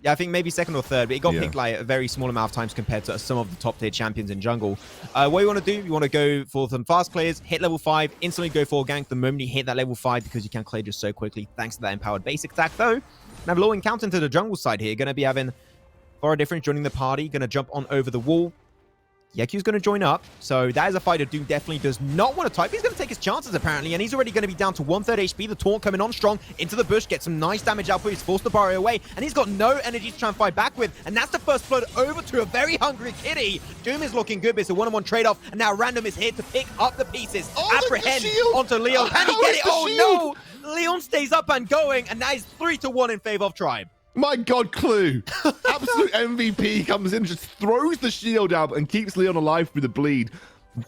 Speaker 3: yeah, I think maybe second or third, but it got picked like a very small amount of times compared to some of the top tier champions in jungle. What you want to do, you want to go for some fast clears, hit level 5, instantly go for a gank the moment you hit that level 5, because you can clear just so quickly thanks to that empowered basic attack. Though, now low encounter into the jungle side here, going to be having Far Difference joining the party, going to jump on over the wall. Yeku's going to join up, so that is a fighter Doom definitely does not want to type. He's going to take his chances, apparently, and he's already going to be down to 1/3 HP. The taunt coming on strong into the bush, gets some nice damage output. He's forced the barrier away, and he's got no energy to try and fight back with, and that's the first flood over to a very hungry Kitty. Doom is looking good, but it's a one-on-one trade-off, and now Random is here to pick up the pieces. Apprehend onto Leon. Can he get it? Oh, no! Leon stays up and going, and that is 3-1 in favor of Tribe.
Speaker 2: My God, Clue. Absolute MVP comes in, just throws the shield out and keeps Leon alive through the bleed.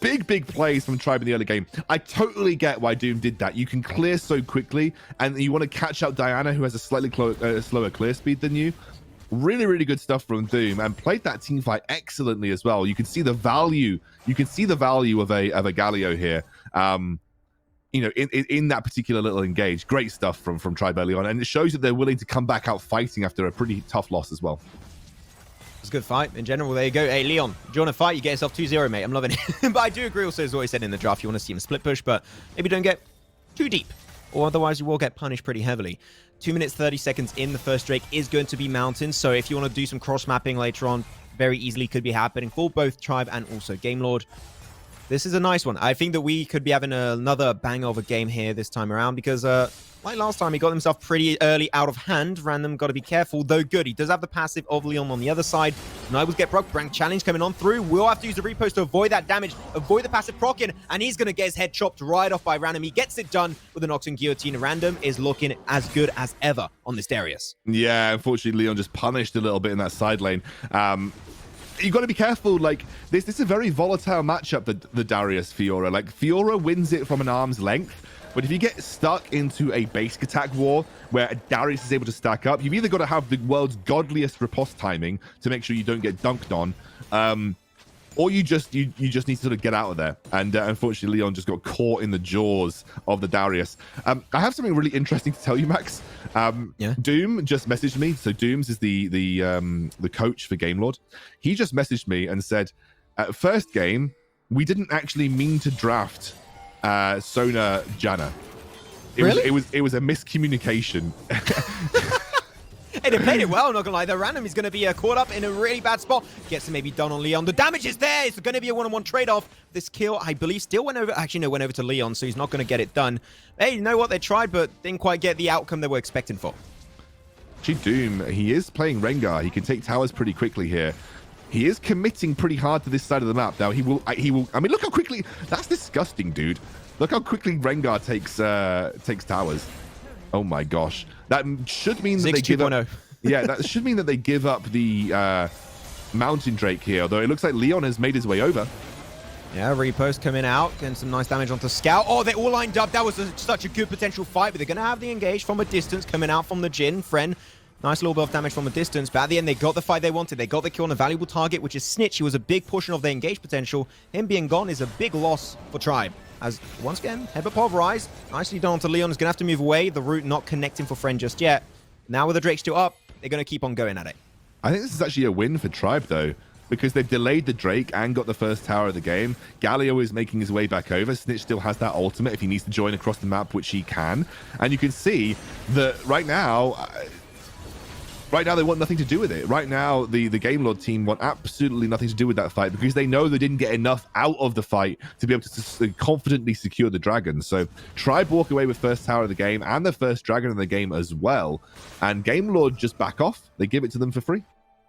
Speaker 2: Big plays from Tribe in the early game. I totally get why Doom did that. You can clear so quickly, and you want to catch out Diana, who has a slightly slower clear speed than you. Really good stuff from Doom, and played that team fight excellently as well. You can see the value. You can see the value of a Galio here. In that particular little engage. Great stuff from Tribe early on, and it shows that they're willing to come back out fighting after a pretty tough loss as well.
Speaker 3: It's a good fight. In general, there you go. Hey, Leon, do you want to fight? You get yourself 2-0, mate. I'm loving it. But I do agree also, as always said in the draft, you want to see him split push, but maybe don't get too deep, or otherwise you will get punished pretty heavily. 2 minutes, 30 seconds in. The first Drake is going to be Mountain, so if you want to do some cross-mapping later on, very easily could be happening for both Tribe and also Game Lord. This is a nice one. I think that we could be having another banger of a game here this time around, because like last time, he got himself pretty early out of hand. Random got to be careful, though good. He does have the passive of Leon on the other side. Nibbles get proc. Rank challenge coming on through. We'll have to use the repost to avoid that damage, avoid the passive proc-in, and he's going to get his head chopped right off by Random. He gets it done with an Oxen Guillotine. Random is looking as good as ever on this Darius.
Speaker 2: Yeah, unfortunately, Leon just punished a little bit in that side lane. You got to be careful. Like this is a very volatile matchup, the Darius Fiora. Like Fiora wins it from an arm's length, but if you get stuck into a basic attack war where Darius is able to stack up, you've either got to have the world's godliest riposte timing to make sure you don't get dunked on, or you just need to sort of get out of there. And unfortunately, Leon just got caught in the jaws of the Darius. I have something really interesting to tell you, Max. Doom just messaged me. So Dooms is the coach for Game Lord. He just messaged me and said, first game, we didn't actually mean to draft Sona Janna. It was a miscommunication.
Speaker 3: Hey, they played it well, not gonna lie. The Random is gonna be caught up in a really bad spot. Gets maybe done on Leon. The damage is there. It's gonna be a one-on-one trade-off. This kill, I believe, still went over. Actually, no, went over to Leon, so he's not gonna get it done. Hey, you know what? They tried, but didn't quite get the outcome they were expecting for.
Speaker 2: Actually, Doom, he is playing Rengar. He can take towers pretty quickly here. He is committing pretty hard to this side of the map. Now, he will. I mean, look how quickly. That's disgusting, dude. Look how quickly Rengar takes towers. Oh my gosh. That should mean that they give up. Yeah, that should mean that they give up the Mountain Drake here, although it looks like Leon has made his way over.
Speaker 3: Yeah, repost coming out, getting some nice damage onto Scout. Oh, they're all lined up. That was such a good potential fight, but they're going to have the engage from a distance coming out from the Jhin. Friend, nice little bit of damage from a distance, but at the end, they got the fight they wanted. They got the kill on a valuable target, which is Snitch. He was a big portion of their engage potential. Him being gone is a big loss for Tribe. As, once again, headbutt pulverized. Nicely done to Leon. Is going to have to move away. The route not connecting for Friend just yet. Now with the Drake still up, they're going to keep on going at it.
Speaker 2: I think this is actually a win for Tribe, though, because they've delayed the Drake and got the first tower of the game. Galio is making his way back over. Snitch still has that ultimate if he needs to join across the map, which he can. And you can see that right now they want nothing to do with it. Right now, the Game Lord team want absolutely nothing to do with that fight because they know they didn't get enough out of the fight to be able to confidently secure the dragon. So Tribe walk away with first tower of the game and the first dragon in the game as well. And Game Lord just back off. They give it to them for free.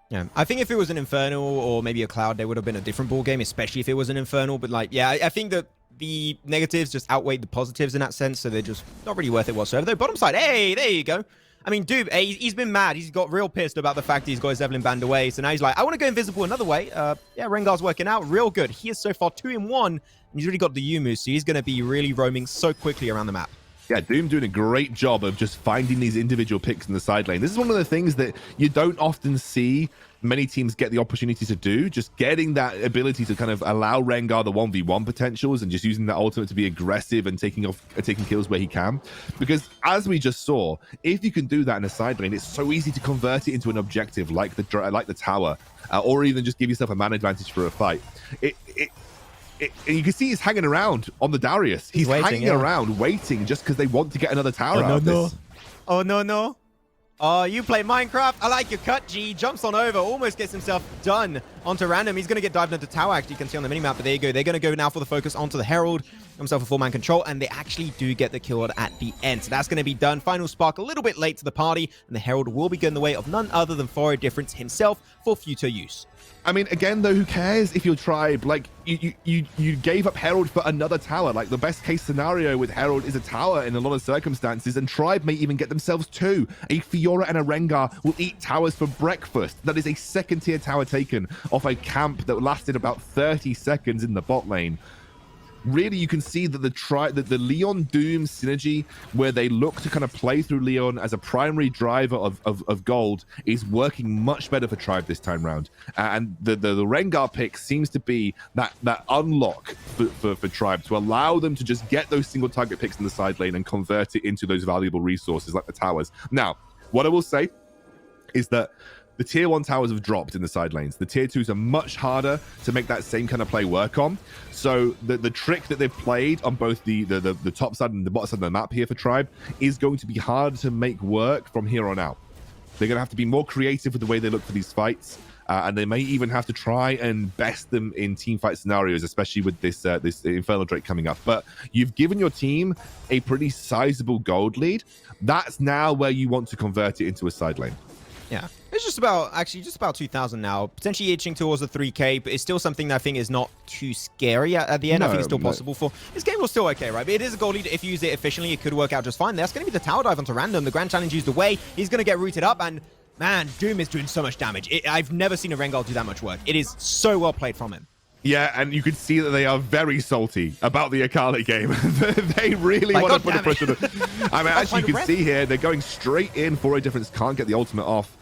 Speaker 3: Yeah, I think if it was an Infernal or maybe a Cloud, they would have been a different ball game, especially if it was an Infernal. But like, yeah, I think that the negatives just outweigh the positives in that sense, so they're just not really worth it whatsoever. Though bottom side, hey, there you go. I mean, dude, he's been mad. He's got real pissed about the fact he's got his Evelyn banned away. So now he's like, I want to go invisible another way. Yeah, Rengar's working out real good. He is so far 2-in-1, and he's already got the Yumu, so he's going to be really roaming so quickly around the map.
Speaker 2: Yeah, Doom doing a great job of just finding these individual picks in the side lane. This is one of the things that you don't often see many teams get the opportunity to do, just getting that ability to kind of allow Rengar the 1v1 potentials and just using that ultimate to be aggressive and taking kills where he can. Because as we just saw, if you can do that in a side lane, it's so easy to convert it into an objective like the tower, or even just give yourself a man advantage for a fight. And you can see he's hanging around on the Darius. He's waiting, hanging around, waiting just because they want to get another tower out of this.
Speaker 3: Oh, no. Oh, you play Minecraft? I like your cut, G. Jumps on over, almost gets himself done onto random. He's going to get dived into tower, actually. You can see on the minimap, but there you go. They're going to go now for the focus onto the Herald. Himself a 4-man control, and they actually do get the kill at the end. So that's going to be done. Final spark a little bit late to the party, and the Herald will be going the way of none other than Foro Difference himself for future use.
Speaker 2: I mean, again, though, who cares if your Tribe, like, you gave up Herald for another tower. Like, the best case scenario with Herald is a tower in a lot of circumstances, and Tribe may even get themselves two. A Fiora and a Rengar will eat towers for breakfast. That is a second-tier tower taken off a camp that lasted about 30 seconds in the bot lane. Really, you can see that the Leon Doom synergy, where they look to kind of play through Leon as a primary driver of gold, is working much better for Tribe this time round. And the Rengar pick seems to be that unlock for Tribe to allow them to just get those single target picks in the side lane and convert it into those valuable resources like the towers. Now, what I will say is that the tier 1 towers have dropped in the side lanes. The tier 2s are much harder to make that same kind of play work on. So the trick that they've played on both the top side and the bottom side of the map here for Tribe is going to be hard to make work from here on out. They're going to have to be more creative with the way they look for these fights. And they may even have to try and best them in team fight scenarios, especially with this Infernal Drake coming up. But you've given your team a pretty sizable gold lead. That's now where you want to convert it into a side lane.
Speaker 3: Yeah, it's just about 2,000 now, potentially itching towards the 3K, but it's still something that I think is not too scary at the end. I think it's still possible for this game. Was still okay, right? But it is a goal lead. If you use it efficiently, it could work out just fine. That's going to be the tower dive onto random. The Grand Challenge used away. He's going to get rooted up, and man, Doom is doing so much damage. I've never seen a Rengar do that much work. It is so well played from him.
Speaker 2: Yeah, and you can see that they are very salty about the Akali game. They really want to put a push on it. I mean, as you can see here, they're going straight in. Foro Difference can't get the ultimate off.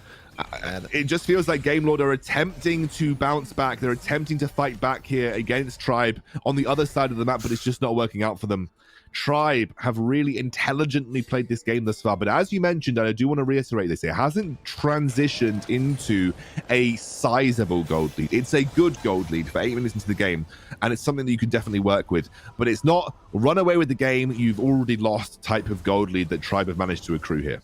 Speaker 2: It just feels like Game Lord are attempting to bounce back. They're attempting to fight back here against Tribe on the other side of the map, but it's just not working out for them. Tribe have really intelligently played this game thus far, but as you mentioned, and I do want to reiterate this, it hasn't transitioned into a sizable gold lead. It's a good gold lead for 8 minutes into the game, and it's something that you can definitely work with, but it's not run away with the game, you've already lost type of gold lead that Tribe have managed to accrue here.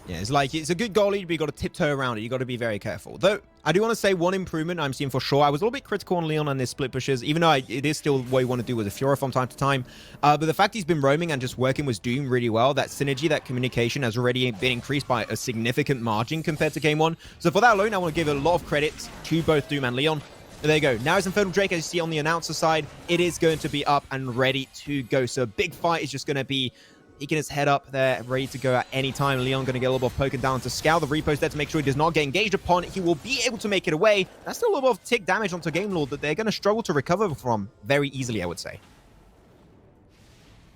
Speaker 3: Yeah, it's a good goal lead, but you got to tiptoe around it. You got to be very careful. Though, I do want to say one improvement I'm seeing for sure. I was a little bit critical on Leon and his split pushes, even though it is still what you want to do with a Fiora from time to time. But the fact he's been roaming and just working with Doom really well, that synergy, that communication has already been increased by a significant margin compared to Game 1. So for that alone, I want to give a lot of credit to both Doom and Leon. There you go. Now it's Infernal Drake, as you see on the announcer side. It is going to be up and ready to go. So a big fight is just going to be He can his head up there, ready to go at any time. Leon going to get a little bit of poking down to scour the repost there to make sure he does not get engaged upon. He will be able to make it away. That's still a little bit of tick damage onto Game Lord that they're going to struggle to recover from very easily, I would say.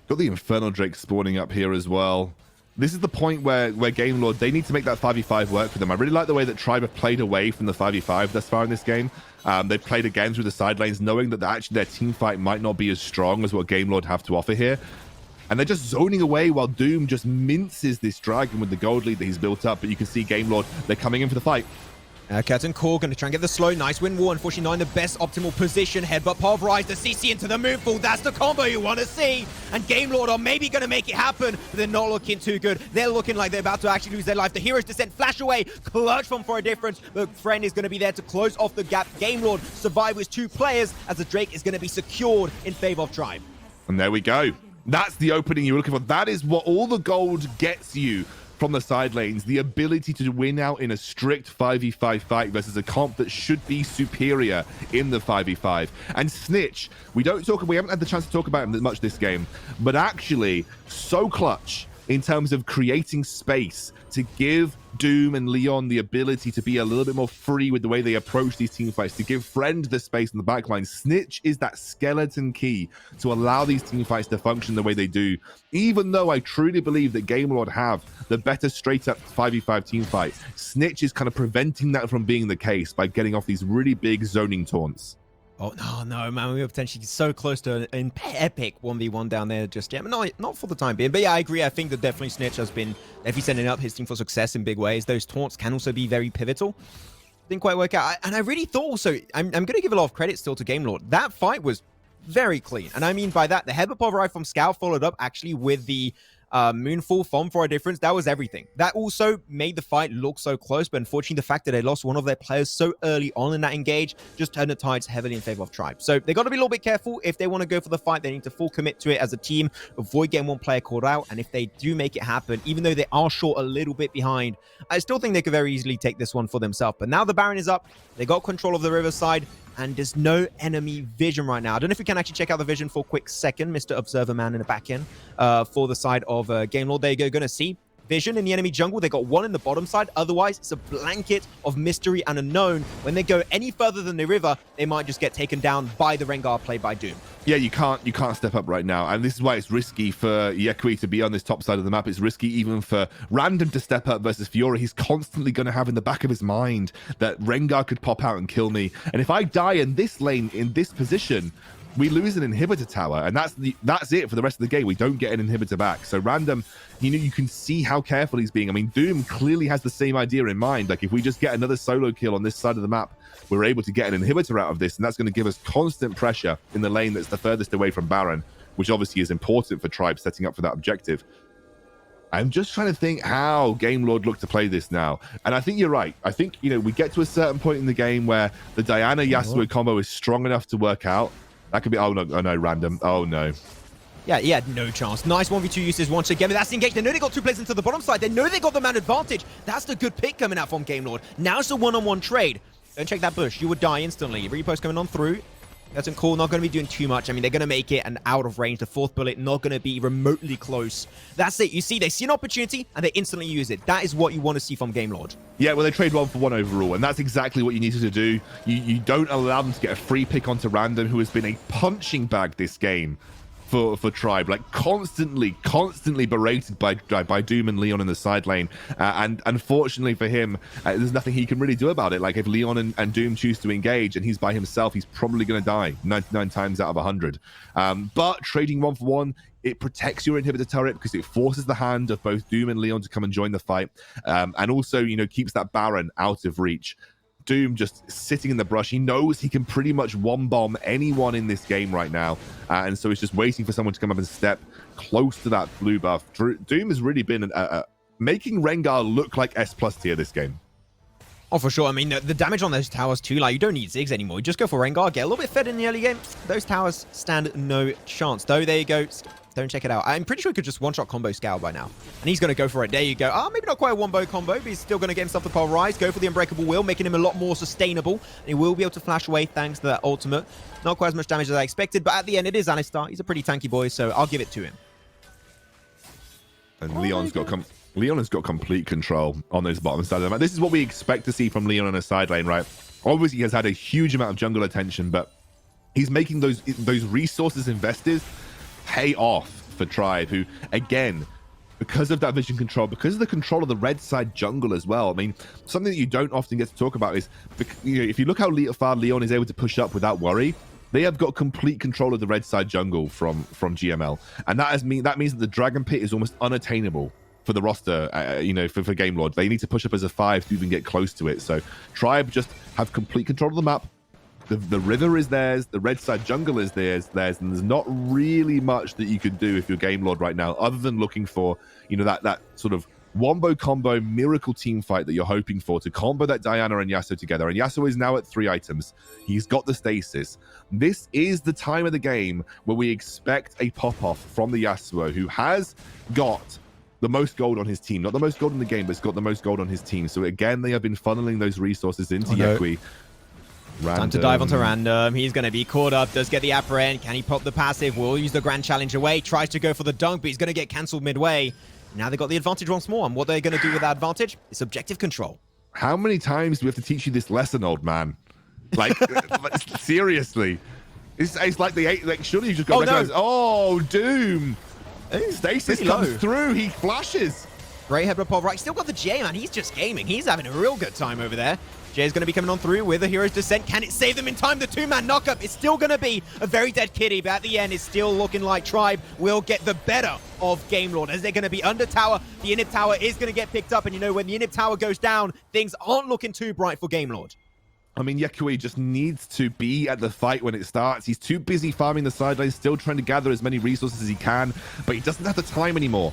Speaker 2: Got the Infernal Drake spawning up here as well. This is the point where Game Lord, they need to make that 5v5 work for them. I really like the way that Tribe have played away from the 5v5 thus far in this game. They've played again through the side lanes, knowing that actually their team fight might not be as strong as what Game Lord have to offer here. And they're just zoning away while Doom just minces this dragon with the gold lead that he's built up. But you can see Game Lord, they're coming in for the fight.
Speaker 3: Curtain Core going to try and get the slow. Nice win wall. Unfortunately, not in the best optimal position. Headbutt pulverize the CC into the moonfall. That's the combo you want to see. And Game Lord are maybe going to make it happen, but they're not looking too good. They're looking like they're about to actually lose their life. The Hero's Descent flash away. Clutch from for a difference. But Friend is going to be there to close off the gap. Game Lord survive with 2 players as the Drake is going to be secured in favor of Tribe.
Speaker 2: And there we go. That's the opening you were looking for. That is what all the gold gets you from the side lanes, the ability to win out in a strict 5v5 fight versus a comp that should be superior in the 5v5. And Snitch, we haven't had the chance to talk about him much this game, but actually so clutch in terms of creating space to give Doom and Leon the ability to be a little bit more free with the way they approach these team fights, to give Friend the space in the backline. Snitch is that skeleton key to allow these team fights to function the way they do, even though I truly believe that Game Lord have the better straight-up 5v5 team fight. Snitch is kind of preventing that from being the case by getting off these really big zoning taunts.
Speaker 3: Oh, no, man. We were potentially so close to an epic 1v1 down there just yet. Not for the time being. But yeah, I agree. I think that definitely Snitch has been definitely setting up his team for success in big ways. Those taunts can also be very pivotal. Didn't quite work out. And I really thought also, I'm going to give a lot of credit still to Game Lord. That fight was very clean. And I mean by that, the headbutt pulverize from Scout followed up actually with the Moonfall from for a difference. That was everything. That also made the fight look so close, but unfortunately the fact that they lost one of their players so early on in that engage just turned the tides heavily in favor of Tribe. So they got to be a little bit careful. If they want to go for the fight, they need to full commit to it as a team, avoid getting one player called out, and if they do make it happen, even though they are short a little bit behind, I still think they could very easily take this one for themselves. But now the Baron is up, they got control of the Riverside, and there's no enemy vision right now. I don't know if we can actually check out the vision for a quick second, Mr. Observer Man in the back end for the side of Game Lord. There you go, gonna see vision in the enemy jungle. They got one in the bottom side. Otherwise, it's a blanket of mystery and unknown. When they go any further than the river, they might just get taken down by the Rengar played by Doom.
Speaker 2: Yeah, you can't step up right now, and this is why it's risky for Yekui to be on this top side of the map. It's risky even for Random to step up versus Fiora. He's constantly going to have in the back of his mind that Rengar could pop out and kill me, and if I die in this lane, in this position, we lose an inhibitor tower, and that's it for the rest of the game. We don't get an inhibitor back. So Random, you can see how careful he's being. I mean, Doom clearly has the same idea in mind. Like, if we just get another solo kill on this side of the map, we're able to get an inhibitor out of this, and that's going to give us constant pressure in the lane that's the furthest away from Baron, which obviously is important for Tribe setting up for that objective. I'm just trying to think how Game Lord look to play this now. And I think you're right. I think, we get to a certain point in the game where the Diana Yasuo combo is strong enough to work out. That could be, oh no, Random. Oh no.
Speaker 3: Yeah, he had no chance. Nice 1v2 uses once again, but that's the engage. They know they got 2 players into the bottom side. They know they got the man advantage. That's the good pick coming out from Game Lord. Now it's a one-on-one trade. Don't check that bush. You would die instantly. Repost coming on through. That's cool. Not going to be doing too much. I mean, they're going to make it and out of range. The 4th bullet not going to be remotely close. That's it. You see, they see an opportunity and they instantly use it. That is what you want to see from Game Lord. Yeah,
Speaker 2: well, they trade 1 for 1 overall, and that's exactly what you needed to do. You don't allow them to get a free pick onto Random, who has been a punching bag this game for Tribe, like constantly berated by Doom and Leon in the side lane, and unfortunately for him, there's nothing he can really do about it. Like, if Leon and Doom choose to engage and he's by himself, he's probably going to die 99 times out of 100. But trading 1 for 1, it protects your inhibitor turret because it forces the hand of both Doom and Leon to come and join the fight, and also keeps that Baron out of reach. Doom just sitting in the brush. He knows he can pretty much one-bomb anyone in this game right now. And so he's just waiting for someone to come up and step close to that blue buff. Doom has really been making Rengar look like S+ tier this game.
Speaker 3: Oh, for sure. I mean, the damage on those towers too, like, you don't need Ziggs anymore. You just go for Rengar, get a little bit fed in the early game. Those towers stand no chance. Though, there you go. Don't check it out. I'm pretty sure he could just one-shot combo Scout by now. And he's going to go for it. There you go. Maybe not quite a one-bow combo, but he's still going to get himself the pulverize. Go for the Unbreakable Will, making him a lot more sustainable. And he will be able to flash away thanks to that ultimate. Not quite as much damage as I expected, but at the end, it is Alistar. He's a pretty tanky boy, so I'll give it to him.
Speaker 2: And Leon has got complete control on those bottom side of the map. This is what we expect to see from Leon on a side lane, right? Obviously, he has had a huge amount of jungle attention, but he's making those resources invested pay off for Tribe, who, again, because of that vision control, because of the control of the red side jungle as well. I mean, something that you don't often get to talk about is, if you look how far Leon is able to push up without worry, they have got complete control of the red side jungle from GML. And that means that the Dragon Pit is almost unattainable for the roster, for Game Lord. They need to push up as a 5 to even get close to it. So Tribe just have complete control of the map. The river is theirs, the red side jungle is theirs, and there's not really much that you can do if you're Game Lord right now, other than looking for, that sort of wombo combo miracle team fight that you're hoping for to combo that Diana and Yasuo together. And Yasuo is now at 3 items. He's got the stasis. This is the time of the game where we expect a pop-off from the Yasuo, who has got the most gold on his team. Not the most gold in the game, but it's got the most gold on his team. So again, they have been funneling those resources into Yekui.
Speaker 3: Time to dive onto Random. He's going to be caught up. Does get the apprehend. Can he pop the passive? Will use the Grand Challenge away. Tries to go for the dunk, but he's going to get cancelled midway. Now they got the advantage once more. And what they're going to do with that advantage is objective control.
Speaker 2: How many times do we have to teach you this lesson, old man? Like, seriously. It's like the 8. Like, surely you just got to recognize. Oh, Doom. Stasis comes through. He flashes.
Speaker 3: Great head up right. Still got the J, man. He's just gaming. He's having a real good time over there. Jay's going to be coming on through with a Hero's Descent. Can it save them in time? The 2-man knockup is still going to be a very dead kitty, but at the end, it's still looking like Tribe will get the better of Game Lord, as they're going to be under tower. The inhib tower is going to get picked up, and when the inhib tower goes down, things aren't looking too bright for Game Lord.
Speaker 2: I mean, Yekui just needs to be at the fight when it starts. He's too busy farming the sidelines, still trying to gather as many resources as he can, but he doesn't have the time anymore.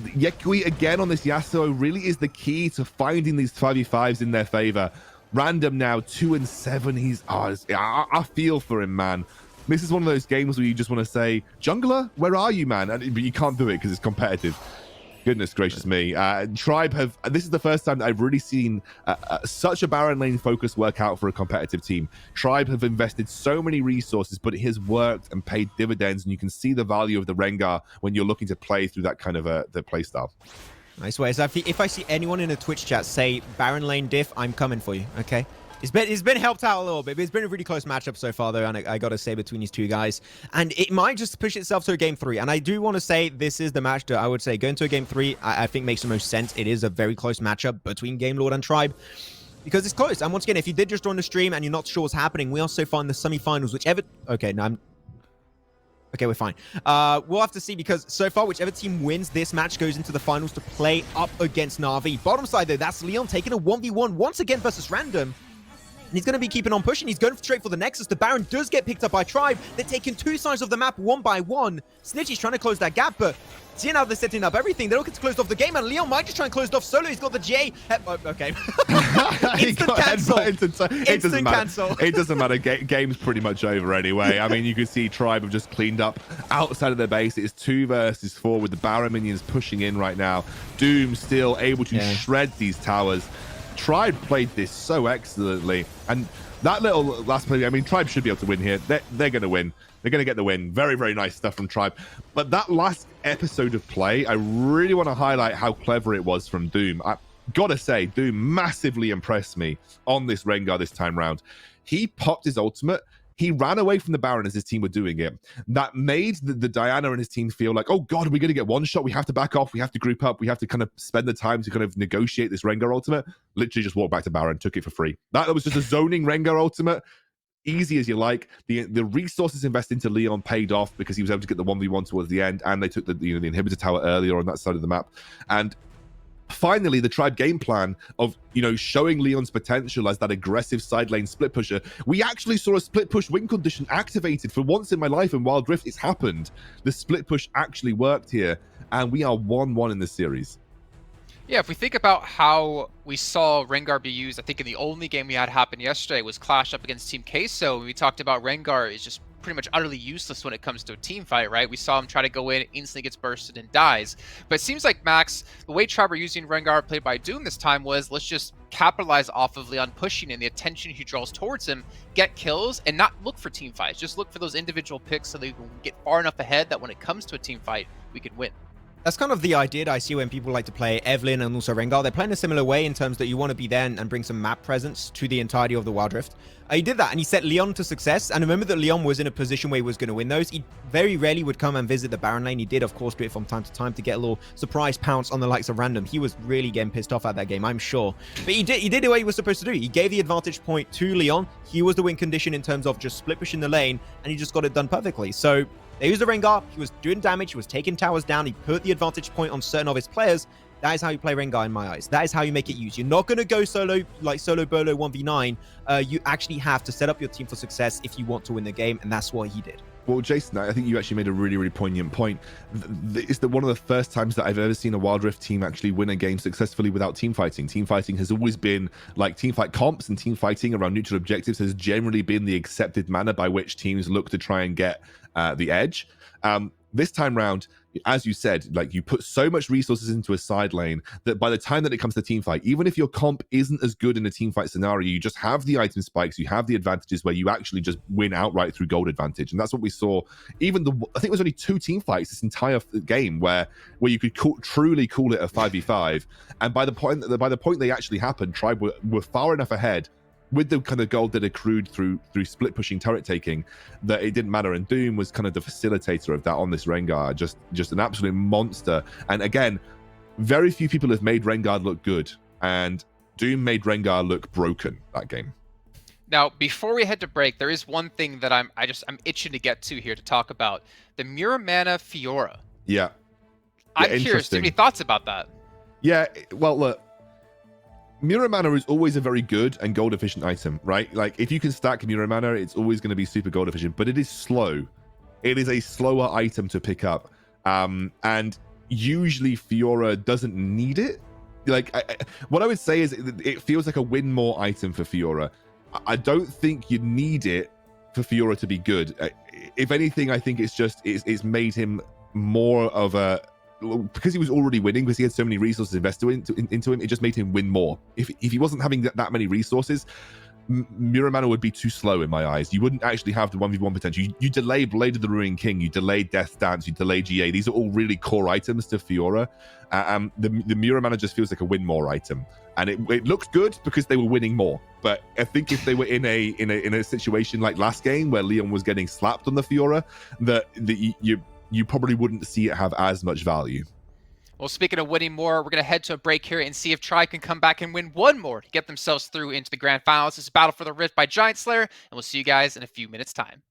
Speaker 2: Yekui again on this Yasuo really is the key to finding these 5v5s in their favor. Random now 2-7. He's I feel for him, man. This is one of those games where you just want to say, jungler, where are you, man? But you can't do it because it's competitive. Goodness gracious me. Tribe this is the first time that I've really seen such a Baron lane focus work out for a competitive team. Tribe have invested so many resources, but it has worked and paid dividends, and you can see the value of the Rengar when you're looking to play through that kind of the play style.
Speaker 3: Nice way. So if I see anyone in a Twitch chat say Baron lane diff, I'm coming for you, okay? It's been helped out a little bit, but it's been a really close matchup so far, though, and I got to say, between these two guys. And it might just push itself to a Game 3. And I do want to say this is the match that I would say going to a Game 3, I think makes the most sense. It is a very close matchup between Game Lord and Tribe, because it's close. And once again, if you did just join the stream and you're not sure what's happening, we also find the semifinals, whichever... Okay, no, Okay, we're fine. We'll have to see, because so far, whichever team wins this match goes into the finals to play up against Na'Vi. Bottom side, though, that's Leon taking a 1v1 once again versus Random. And he's going to be keeping on pushing. He's going straight for the Nexus. The Baron does get picked up by Tribe. They're taking 2 sides of the map one by one. Snitchy's trying to close that gap, but seeing how they're setting up everything, they're looking to close off the game, and Leon might just try and close it off solo. He's got the J. Okay. Instant cancel. Instant cancel.
Speaker 2: It doesn't matter. Game's pretty much over anyway. I mean, you can see Tribe have just cleaned up outside of their base. It's 2 versus 4 with the Baron minions pushing in right now. Doom still able to shred these towers. Tribe played this so excellently, and that little last play, I mean, Tribe should be able to win here. They're going to win. They're going to get the win. Very, very nice stuff from Tribe. But that last episode of play, I really want to highlight how clever it was from Doom. I gotta say, Doom massively impressed me on this Rengar this time round. He popped his ultimate. He ran away from the Baron as his team were doing it. That made the Diana and his team feel like, oh God, we're going to get one shot. We have to back off. We have to group up. We have to kind of spend the time to kind of negotiate this Rengar ultimate. Literally just walked back to Baron, took it for free. That was just a zoning Rengar ultimate. Easy as you like. The resources invested into Leon paid off because he was able to get the 1v1 towards the end, and they took the inhibitor tower earlier on that side of the map. And finally, the Tribe game plan of, showing Leon's potential as that aggressive side lane split pusher. We actually saw a split push win condition activated for once in my life in Wild Rift. It's happened. The split push actually worked here, and we are 1-1 in this series.
Speaker 1: Yeah, if we think about how we saw Rengar be used, I think in the only game we had happen yesterday was Clash up against Team Queso. We talked about Rengar is just pretty much utterly useless when it comes to a team fight, right? We saw him try to go in, instantly gets bursted and dies. But it seems like, Max, the way Tribe are using Rengar played by Doom this time was, let's just capitalize off of Leon pushing and the attention he draws towards him, get kills, and not look for team fights. Just look for those individual picks so they can get far enough ahead that when it comes to a team fight, we can win.
Speaker 3: That's kind of the idea that I see when people like to play Evelynn and also Rengar. They're playing a similar way in terms that you want to be there and bring some map presence to the entirety of the Wild Rift. He did that, and he set Leon to success. And remember that Leon was in a position where he was going to win those. He very rarely would come and visit the Baron lane. He did, of course, do it from time to time to get a little surprise pounce on the likes of Random. He was really getting pissed off at that game, I'm sure. But he did what he was supposed to do. He gave the advantage point to Leon. He was the win condition in terms of just split pushing the lane, and he just got it done perfectly. So They used the Rengar. He was doing damage. He was taking towers down. He put the advantage point on certain of his players. That is how you play Rengar in my eyes. That is how you make it used. You're not going to go solo, like solo bolo 1v9. You actually have to set up your team for success if you want to win the game, and that's what he did.
Speaker 2: Well, Jason, I think you actually made a really, really poignant point. It's one of the first times that I've ever seen a Wild Rift team actually win a game successfully without team fighting. Team fighting has always been like team fight comps, and team fighting around neutral objectives has generally been the accepted manner by which teams look to try and get the edge. This time round, as you said, like you put so much resources into a side lane that by the time that it comes to team fight, even if your comp isn't as good in a team fight scenario, you just have the item spikes, you have the advantages where you actually just win outright through gold advantage. And that's what we saw. Even I think it was only 2 team fights this entire game where you could truly call it a 5v5. And by the point they actually happened, Tribe were far enough ahead with the kind of gold that accrued through split pushing turret taking, that it didn't matter. And Doom was kind of the facilitator of that on this Rengar, just an absolute monster. And again, very few people have made Rengar look good, and Doom made Rengar look broken that game.
Speaker 1: Now, before we head to break, there is one thing that I'm itching to get to here to talk about: the Muramana Fiora.
Speaker 2: Yeah,
Speaker 1: I'm curious. Do you have any thoughts about that?
Speaker 2: Yeah, well, look. Muramana is always a very good and gold efficient item, right? Like if you can stack Muramana, it's always going to be super gold efficient, but it is slow. It is a slower item to pick up. And usually Fiora doesn't need it. Like what I would say is it feels like a win more item for Fiora. I don't think you need it for Fiora to be good. If anything, I think it's made him more of a, because he was already winning, because he had so many resources invested into him, it just made him win more. If he wasn't having that many resources, Muramana would be too slow in my eyes. You wouldn't actually have the 1v1 potential. You delay Blade of the Ruined King, you delay Death Dance, you delay GA. These are all really core items to Fiora. The Muramana just feels like a win more item. And it looks good because they were winning more. But I think if they were in a situation like last game where Leon was getting slapped on the Fiora, that you probably wouldn't see it have as much value.
Speaker 1: Well, speaking of winning more, we're going to head to a break here and see if Tri can come back and win one more to get themselves through into the grand finals. This is Battle for the Rift by GiantSlayer, and we'll see you guys in a few minutes' time.